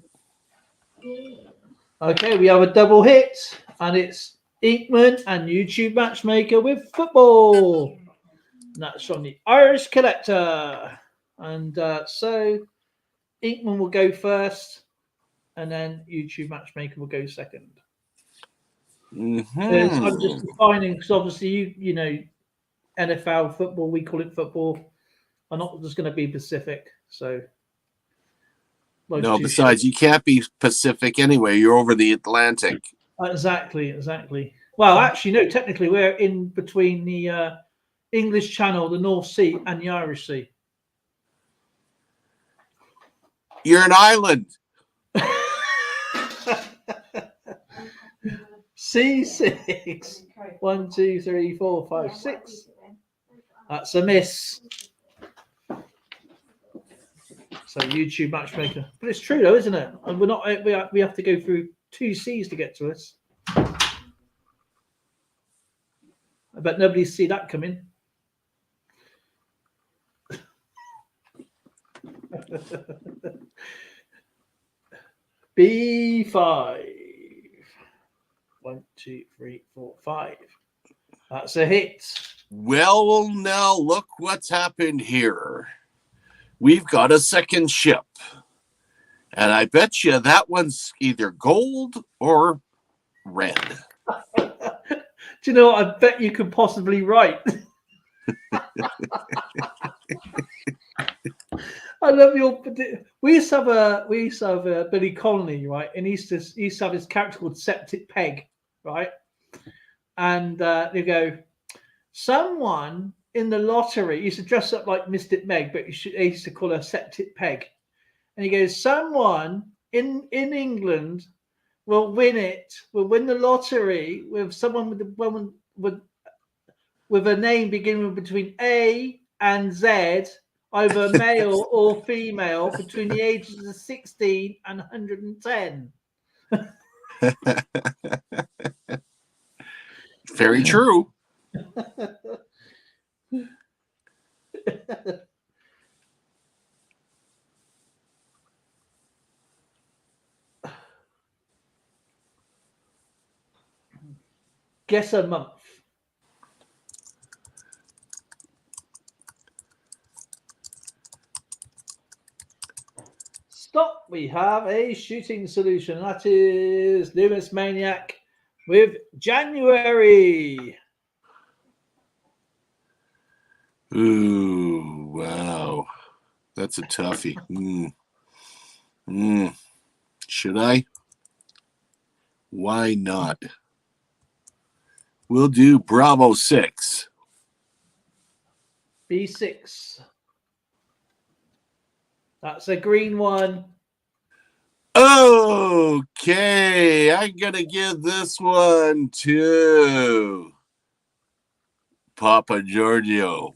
Okay, we have a double hit, and it's Inkman and YouTube Matchmaker with football. And that's from the Irish Collector. And so Inkman will go first, and then YouTube Matchmaker will go second. Mm-hmm. I'm just defining, because obviously you know NFL football, we call it football. I'm not just going to be specific. So Life's No, too besides, you can't be Pacific anyway. You're over the Atlantic. Exactly. Well, actually, no. Technically, we're in between the English Channel, the North Sea, and the Irish Sea. You're an island. C6. 1, 2, 3, 4, 5, 6. That's a miss. So YouTube matchmaker, but it's true though, isn't it? And we're not. We have to go through 2 C's to get to us. I bet nobody see that coming. B5. 1, 2, 3, 4, 5. That's a hit. Well, now look what's happened here. We've got a second ship. And I bet you that one's either gold or red. Do you know what? I bet you could possibly write. I love your. We used to have a Billy Connolly, right? And he used to have his character called Septic Peg, right? And they go, someone in the lottery he used to dress up like Mystic Meg, but he used to call her Septic Peg. And he goes, someone in England will win the lottery with someone with a name beginning between A and Z, either male or female, between the ages of 16 and 110. Very true. Guess a month. Stop. We have a shooting solution. That is Loomis Maniac with January. Ooh, wow. That's a toughie. Should I? Why not? We'll do Bravo 6. B6. That's a green one. Okay, I'm going to give this one to Papa Giorgio.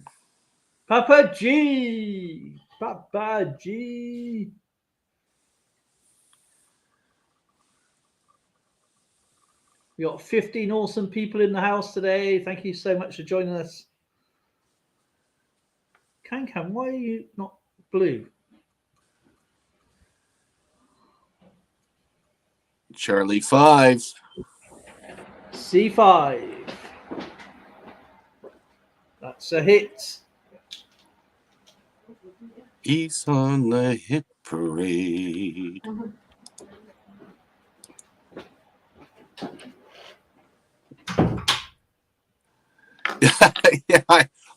Papa G. Papa G. We got 15 awesome people in the house today. Thank you so much for joining us. Can, why are you not blue? Charlie 5. C5. That's a hit. He's on the hit parade. Yeah,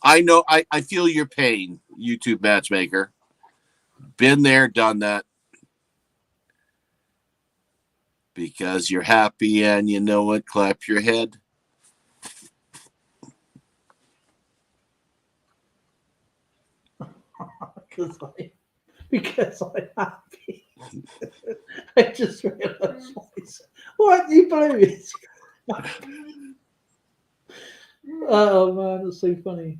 I know. I feel your pain, YouTube matchmaker. Been there, done that. Because you're happy and you know it, clap your head. Because I'm happy. I just realised why aren't you blue? Oh man, that's so funny.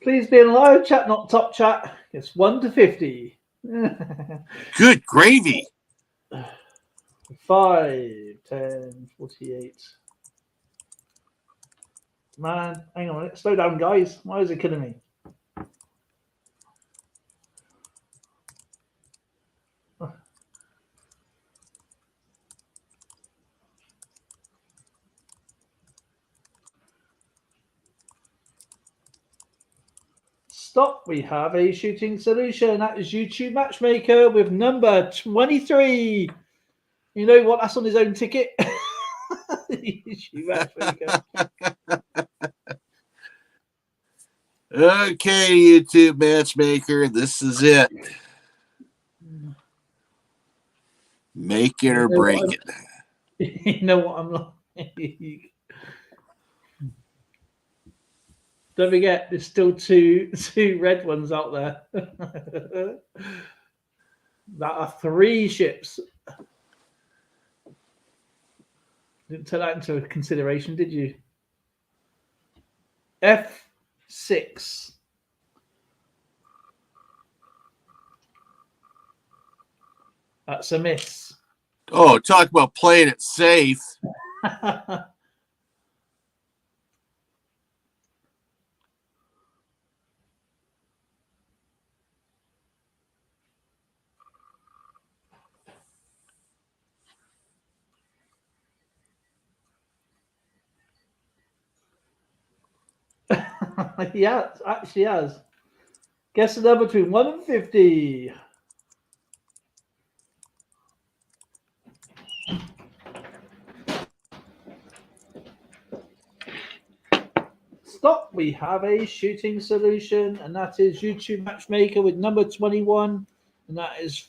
Please be in live chat, not top chat. It's 1 to 50. Good gravy. 5, 10, 48. Man, hang on a minute. Slow down, guys. Why is it killing me? Stop. We have a shooting solution. That is YouTube Matchmaker with number 23 You know what? That's on his own ticket. YouTube matchmaker. Okay, YouTube matchmaker, this is it. Make it or break it. You know what I'm like. Don't forget, there's still two red ones out there. That are 3 ships. Didn't take that into consideration, did you? F6. That's a miss. Oh, talk about playing it safe. Yeah, actually has. Guess the number between 1 and 50. Stop. We have a shooting solution, and that is YouTube Matchmaker with number 21, and that is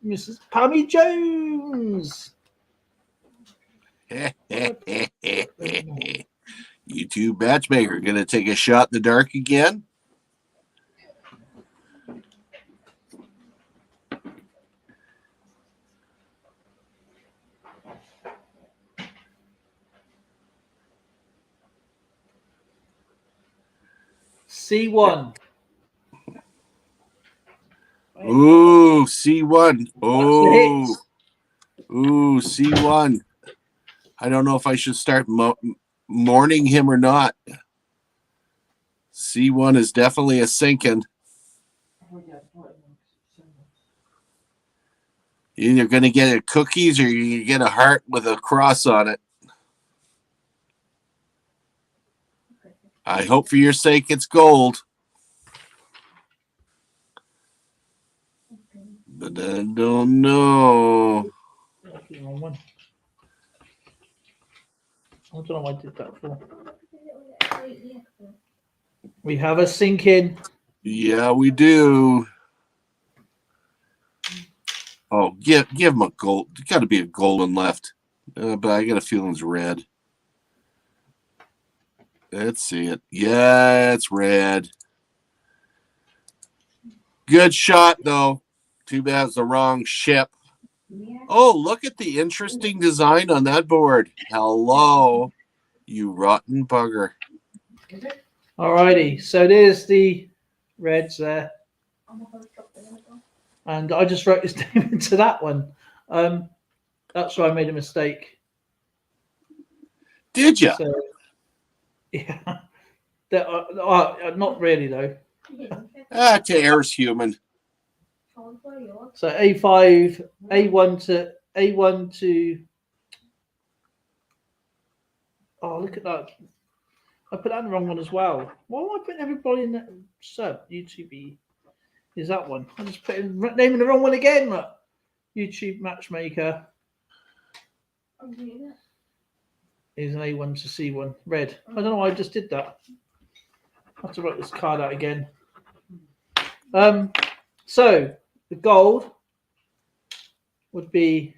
Mrs. Pammy Jones. YouTube matchmaker gonna take a shot in the dark again. C1. Ooh, C1. Oh, ooh, C1. I don't know if I should start mourning him or not. C1 is definitely a sinking. You're either going to get a cookies or you get a heart with a cross on it. I hope for your sake it's gold. But I don't know. I don't know what I did that for. We have a sinking. Yeah, we do. Oh, give him a gold. There's got to be a golden left. But I got a feeling it's red. Let's see it. Yeah, it's red. Good shot, though. Too bad it's the wrong ship. Oh, look at the interesting design on that board. Hello, you rotten bugger. Alrighty, so there's the reds there. And I just wrote his name into that one. That's where I made a mistake. Did you? So, yeah. Not really, though. To error's human. So A5, A1 to. Oh, look at that. I put that in the wrong one as well. Why am I putting everybody in that sub? YouTube is that one. I just put in naming the wrong one again. Look. YouTube Matchmaker is an A1 to C1. Red. I don't know why I just did that. I have to write this card out again. So the gold would be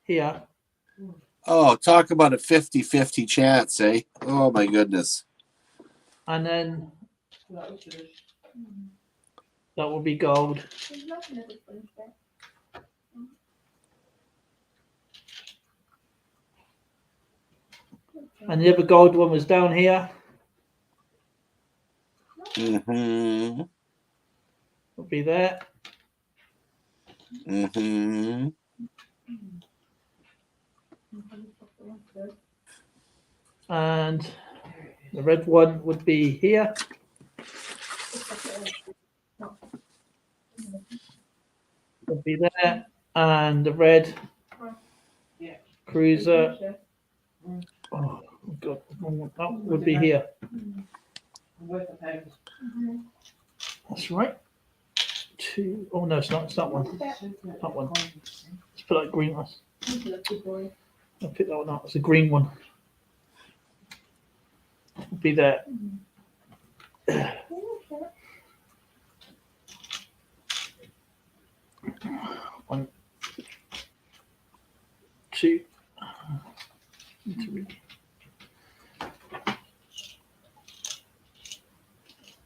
here. Oh, talk about a 50-50 chance, eh? Oh, my goodness. And then that will be gold. And the other gold one was down here. Mm-hmm. Will be there. Mm-hmm. And the red one would be here. Would be there. And the red cruiser. Oh, God. That would be here. That's right. Two. Oh, no, it's not. It's that one. That one. Put that green one. He's a lucky boy. I'll pick that one up. It's a green one. It'll be there. One, two, three,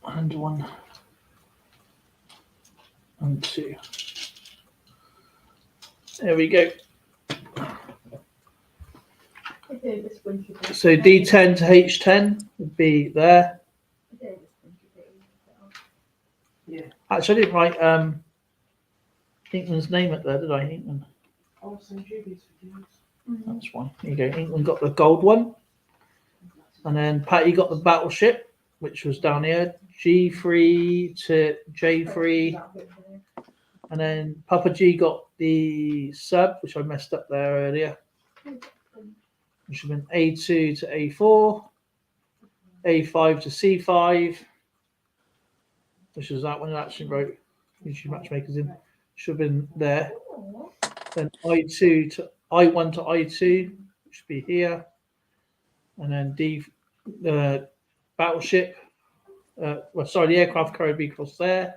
and one, and two. There we go. Okay, this one should be- So D10 to H10 would be there. Okay, this one should be- Yeah. Actually, I didn't write Inkman's name up there, did I? Inkman. I'll send you these videos. That's one. There you go. Inkman got the gold one. And then Patty got the battleship, which was down here. G3 to J3. And then Papa G got the sub, which I messed up there earlier. Which should have been A2 to A4. A5 to C5. Which was that one I actually wrote. YouTube matchmakers in. Should have been there. Then I1 to I2, which should be here. And then the battleship. The aircraft carrier B across there.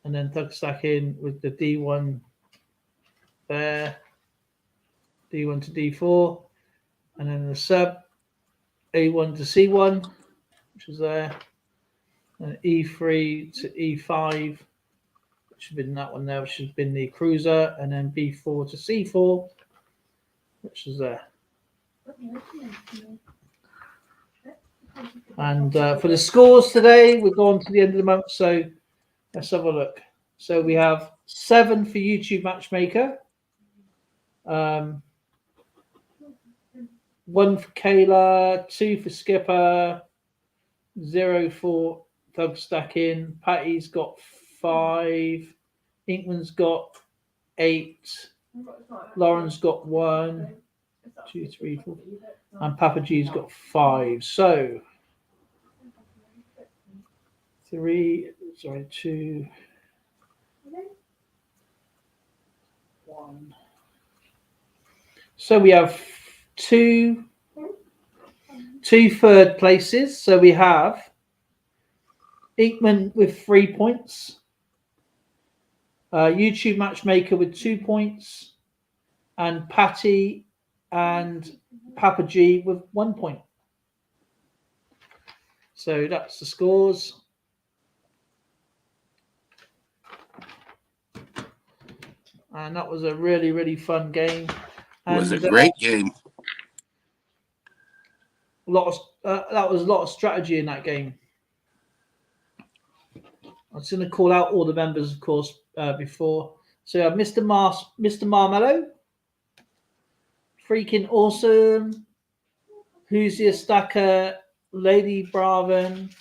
And then thug stack in with the D1 there. D1 to D4. And then the sub A1 to C1, which is there. And E3 to E5, which should have been that one there, which has been the cruiser. And then B4 to C4, which is there. And for the scores today, we're going to the end of the month, so let's have a look. So we have 7 for YouTube Matchmaker, 1 for Kayla, 2 for Skipper, 0 for Thug Stacking. Patty's got 5, Inkman's got 8, Lauren's got 1, 2, 3, 4, and Papa G's got 5. So 2, 1. So we have two third places. So we have Inkman with 3 points, YouTube Matchmaker with 2 points, and Patty and Papa G with 1 point. So that's the scores. And that was a really, really fun game. It was a great game. That was a lot of strategy in that game. I was going to call out all the members, of course, before. So you have Mr. Marmello, freaking awesome. Who's your stacker? Lady Braven,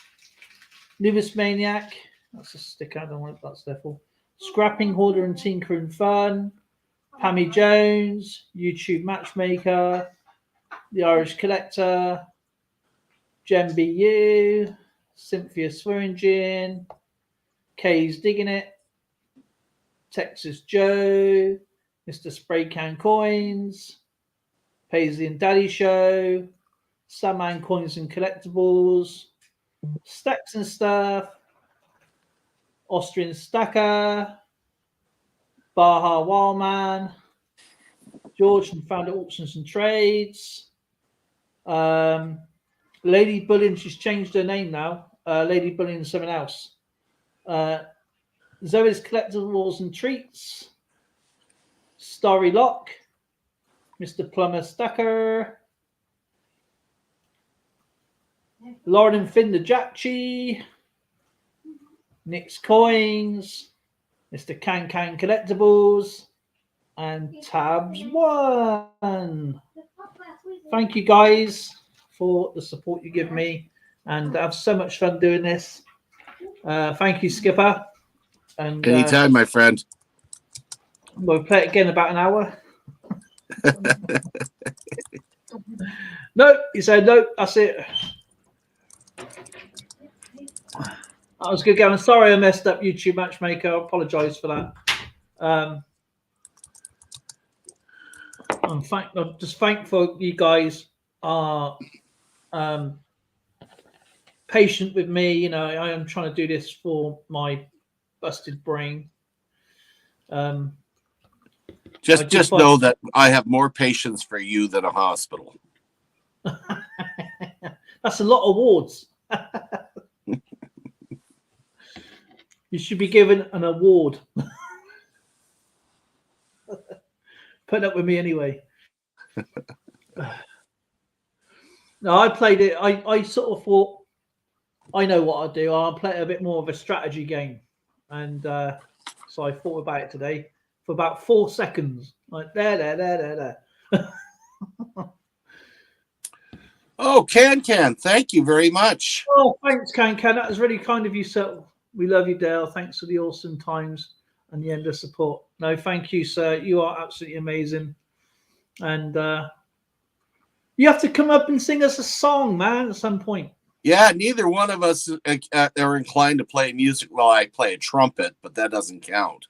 Nubis Maniac. That's a sticker. I don't know what that's there for. Scrapping Hoarder and Tinker and Fun. Pammy Jones, YouTube Matchmaker, The Irish Collector, Jem BU, Cynthia Swearingen, Kay's Digging It, Texas Joe, Mr. Spray Can Coins, Paisley and Daddy Show, Saman Coins and Collectibles, Stacks and Stuff, Austrian Stacker, Baja Wildman, George from Founder Auctions and Trades, Lady Bullion, she's changed her name now. Lady Bullion something else. Zoe's Collectibles and Treats, Starry Lock, Mr. Plumber Stacker, Lauren and Finn the Jackchi, Nick's Coins, Mr. Can Collectibles, and Tabs 1. Thank you guys for the support you give me, and I have so much fun doing this. Thank you, Skipper. And anytime, my friend. We'll play it again in about an hour. No, he said no. That's it. I was good going. Sorry, I messed up YouTube Matchmaker. I apologise for that. I'm just thankful you guys are patient with me. You know, I am trying to do this for my busted brain. Just know that I have more patience for you than a hospital. That's a lot of awards. You should be given an award. Put up with me anyway. No, I played it. I sort of thought, I know what I'll do. I'll play a bit more of a strategy game. And so I thought about it today for about 4 seconds. Like, there. Oh, Can, thank you very much. Oh, thanks, Can. That was really kind of you, sir. We love you, Dale. Thanks for the awesome times and the endless support. No, thank you, sir. You are absolutely amazing. And you have to come up and sing us a song, man, at some point. Yeah, neither one of us are inclined to play music. Well, I play a trumpet, but that doesn't count.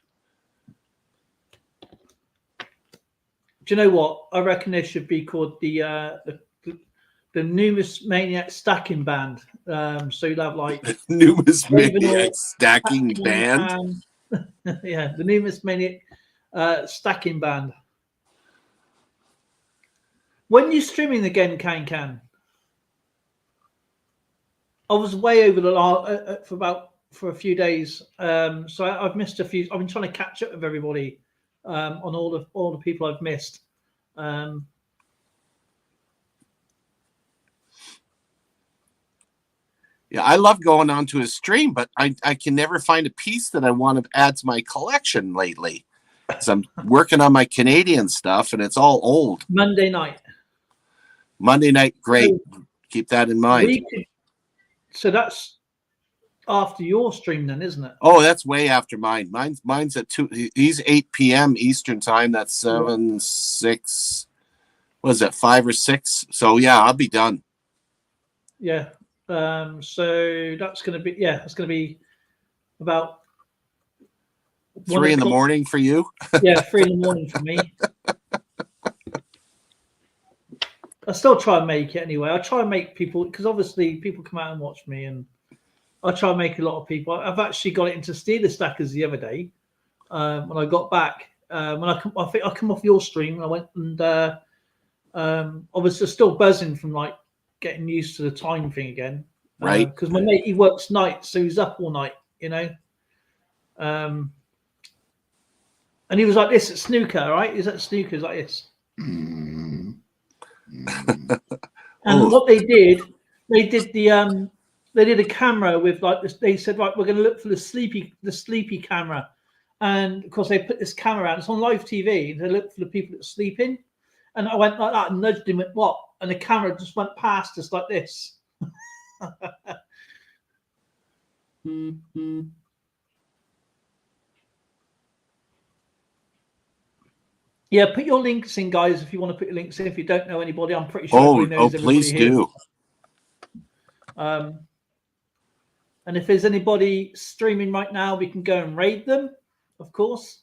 Do you know what? I reckon there should be called the Numismaniac Stacking Band. So you'll have like Numismaniac Stacking Band. Yeah, the Numismaniac Stacking Band. When are you streaming again, Can? I was way over the last for a few days, so I've missed a few. I've been trying to catch up with everybody on all the people I've missed. Yeah, I love going onto his stream, but I can never find a piece that I want to add to my collection lately. Because I'm working on my Canadian stuff, and it's all old. Monday night, great. Keep that in mind. So that's after your stream, then, isn't it? Oh, that's way after mine. Mine's at 2. He's 8 p.m. Eastern time. That's 7, 6. What is that? 5 or 6? So yeah, I'll be done. Yeah. So that's going to be it's going to be about 3 in the morning for you. Yeah, 3 in the morning for me. I still try and make it anyway. I try and make people, because obviously people come out and watch me, and I try and make a lot of people. I've actually got it into Steeler Stackers the other day when I got back. When I think I come off your stream, and I went and I was just still buzzing from like getting used to the time thing again. Right. Because my mate, he works nights, so he's up all night, you know. And he was like this at snooker, right? He's at snooker like this. And what they did they did a camera with like this. They said, right, we're going to look for the sleepy camera, and of course they put this camera out. It's on live TV. They look for the people that are sleeping, and I went like that and nudged him at what, and the camera just went past us like this. Yeah, put your links in, guys, if you want to put your links in. If you don't know anybody, I'm pretty sure everybody knows everybody please here. do. And if there's anybody streaming right now, we can go and raid them, of course.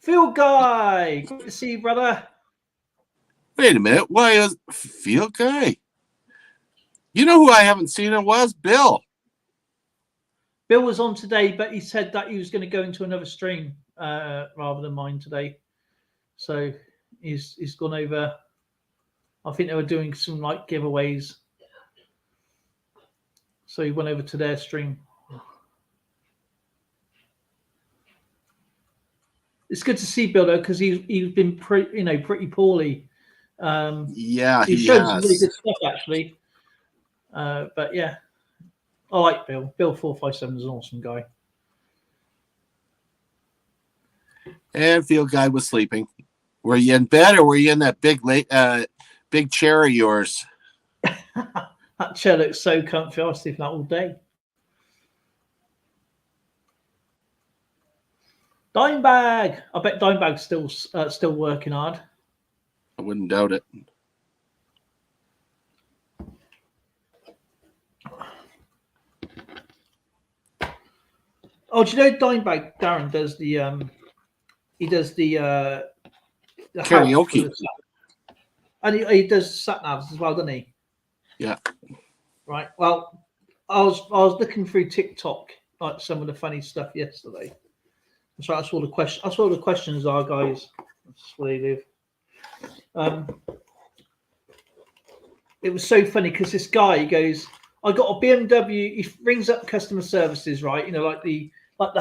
Field Guy, good to see you, brother. Wait a minute. Why is Field Guy? You know who I haven't seen in a while is Bill. Bill was on today, but he said that he was going to go into another stream rather than mine today. So he's gone over. I think they were doing some like giveaways. So he went over to their stream. It's good to see Bill though, because he's been pretty poorly. Yeah, he showed some really good stuff actually. But yeah, I like Bill. Bill 457 is an awesome guy. And Field Guy was sleeping. Were you in bed or were you in that big chair of yours? That chair looks so comfy. I was sleeping that all day. Dimebag. I bet Dimebag's still working hard. I wouldn't doubt it. Oh, do you know Dimebag? Darren does the help for Karaoke. the sat- and he does sat navs as well, doesn't he? Yeah. Right. Well, I was looking through TikTok, like some of the funny stuff yesterday. So that's all the question. That's all the questions are, guys. That's where they live. It was so funny because this guy, he goes, I got a BMW. He rings up customer services, right? You know, like the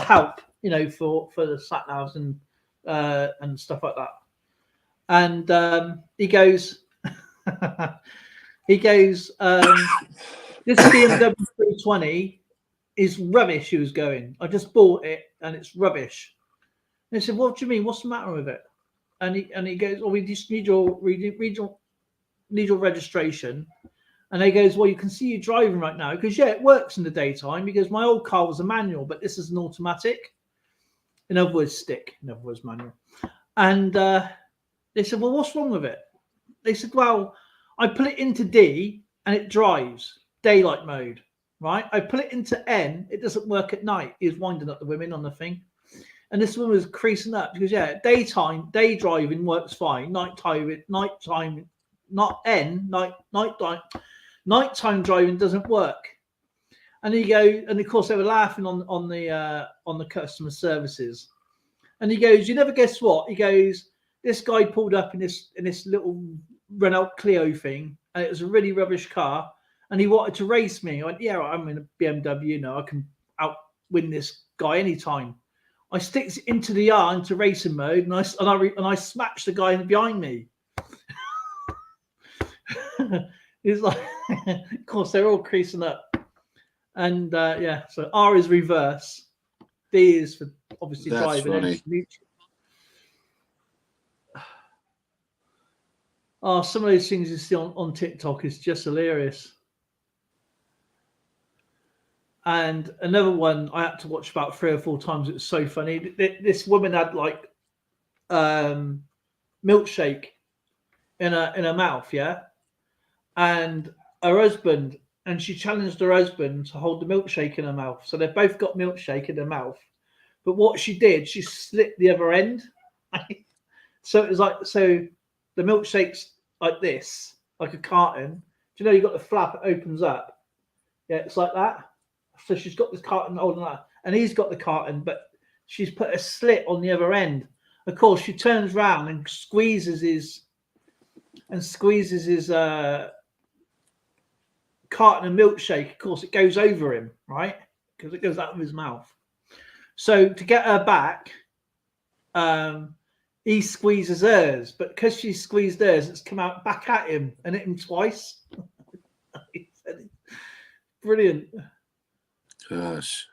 help, you know, for the sat navs and stuff like that. And he goes, he goes, this BMW 320 is rubbish. He was going, I just bought it and it's rubbish. And they said, what do you mean? What's the matter with it? And he goes, oh, we just need your registration. And he goes, well, you can see you driving right now. Because, yeah, it works in the daytime. Because my old car was a manual, but this is an automatic. In other words, stick. In other words, manual. And they said, well, what's wrong with it? They said, well, I put it into D and it drives. Daylight mode, right? I put it into N. It doesn't work at night. He was winding up the women on the thing. And this woman was creasing up because, yeah, day driving works fine. Nighttime, not N, nighttime driving doesn't work. And he goes, and of course they were laughing on the customer services. And he goes, you never guess what? He goes, this guy pulled up in this little Renault Clio thing, and it was a really rubbish car. And he wanted to race me. I went, yeah, I'm in a BMW now. I can outwin this guy anytime. I sticks it into the R into racing mode, and I smashed the guy behind me. It's like, of course, they're all creasing up, and yeah. So R is reverse, D is for obviously That's driving. funny. Oh, some of those things you see on TikTok is just hilarious. And another one I had to watch about 3 or 4 times. It was so funny. This woman had like milkshake in her mouth, yeah, and her husband, and she challenged her husband to hold the milkshake in her mouth. So they've both got milkshake in their mouth. But what she did, she slit the other end. So it was like, so the milkshake's like this, like a carton. Do you know you got the flap, it opens up? Yeah, it's like that. So she's got this carton holding that, and he's got the carton, but she's put a slit on the other end. Of course, she turns around and squeezes his carton of milkshake. Of course, it goes over him, right? Because it goes out of his mouth. So to get her back, he squeezes hers, but because she squeezed hers, it's come out back at him and hit him twice. Brilliant. Gosh.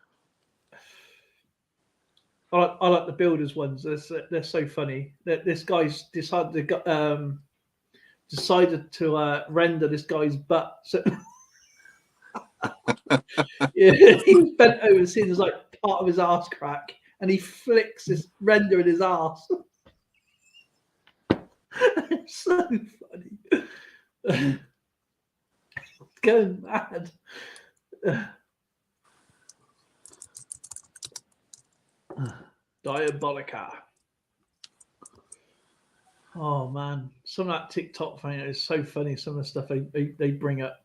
I like the builders ones. They're so funny. This guy's decided to render this guy's butt. So yeah, he's bent over, seeing as like part of his arse crack, and he flicks this render in his arse. It's so funny. It's going mad. Diabolica. Oh man, some of that TikTok thing is so funny. Some of the stuff they bring up.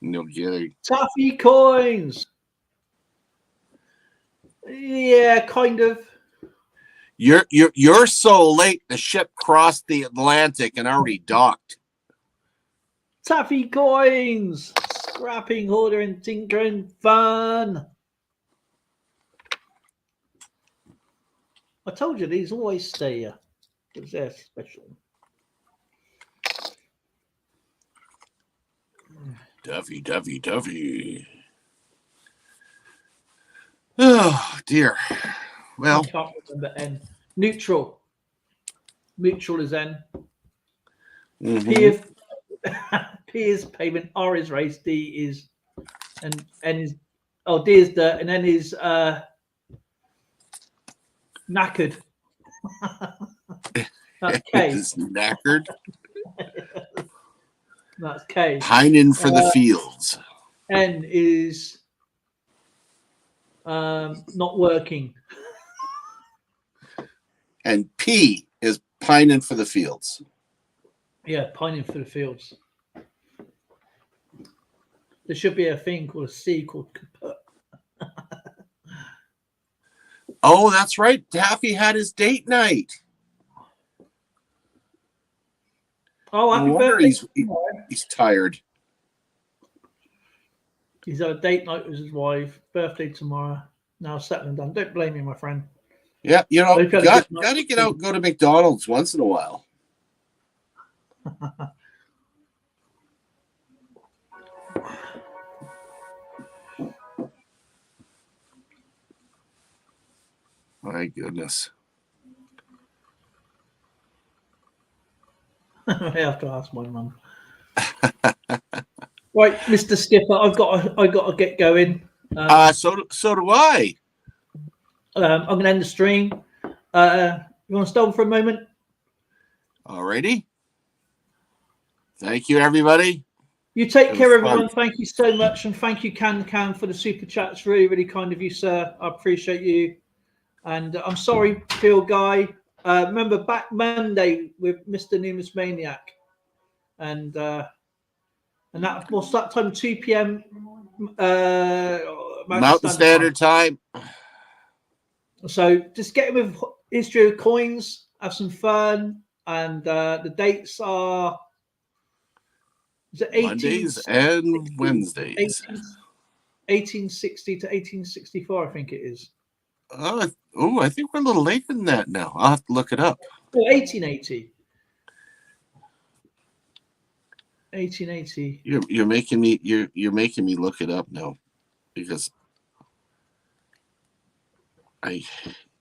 No kidding. Taffy coins. Yeah, kind of. You're so late. The ship crossed the Atlantic and already docked. Taffy coins. Scrapping, hoarding, tinkering, fun. I told you these always stay here because they're special. Duffy. Oh dear. Well, I can't remember N. Neutral. Neutral is N. mm-hmm. P is payment. R is race. D is and N is D is dirt, and N is knackered. That's K. Is knackered. That's K. Pining for the fields. N is not working. And P is pining for the fields. Yeah, pining for the fields. There should be a thing called a C called kaput. Oh, that's right. Taffy had his date night. Oh, No happy wonder birthday! he's tired. He's had a date night with his wife. Birthday tomorrow. Now settling down. Don't blame me, my friend. Yeah, you know, Hope you had a got good night. to get out and go to McDonald's once in a while. My goodness. I have to ask my mum. Right, Mr. Skipper, I got to get going. So do I. I'm going to end the stream. You want to stop for a moment? Alrighty. Thank you, everybody. You take It care, was everyone. fun. Thank you so much, and thank you, Can, for the super chats. Really, really kind of you, sir. I appreciate you. And I'm sorry, Phil Guy. Remember back Monday with Mr. Numus Maniac, and that what's that time? 2 p.m. Mountain Standard Time. So just get with history of coins, have some fun, and the dates are. Is it Mondays and Wednesdays. 1860 to 1864, I think it is. I think we're a little later than that now. I'll have to look it up. Oh, 1880. 1880. You're making me look it up now, because I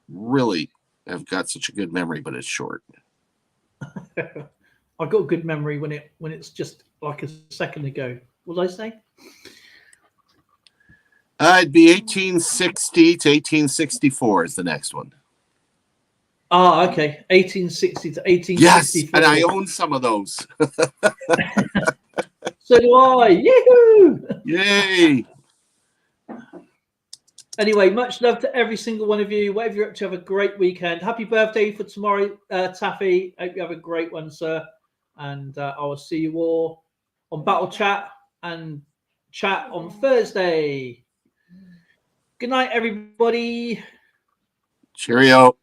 really have got such a good memory, but it's short. I got a good memory when it's just like a second ago. What did I say? It'd be 1860 to 1864 is the next one. Ah, okay. 1860 to 1864. Yes, and I own some of those. So do I. Yahoo! Yay! Anyway, much love to every single one of you. Whatever you're up to, have a great weekend. Happy birthday for tomorrow, Taffy. Hope you have a great one, sir. And I will see you all on Battle Chat and chat on Thursday. Good night, everybody. Cheerio.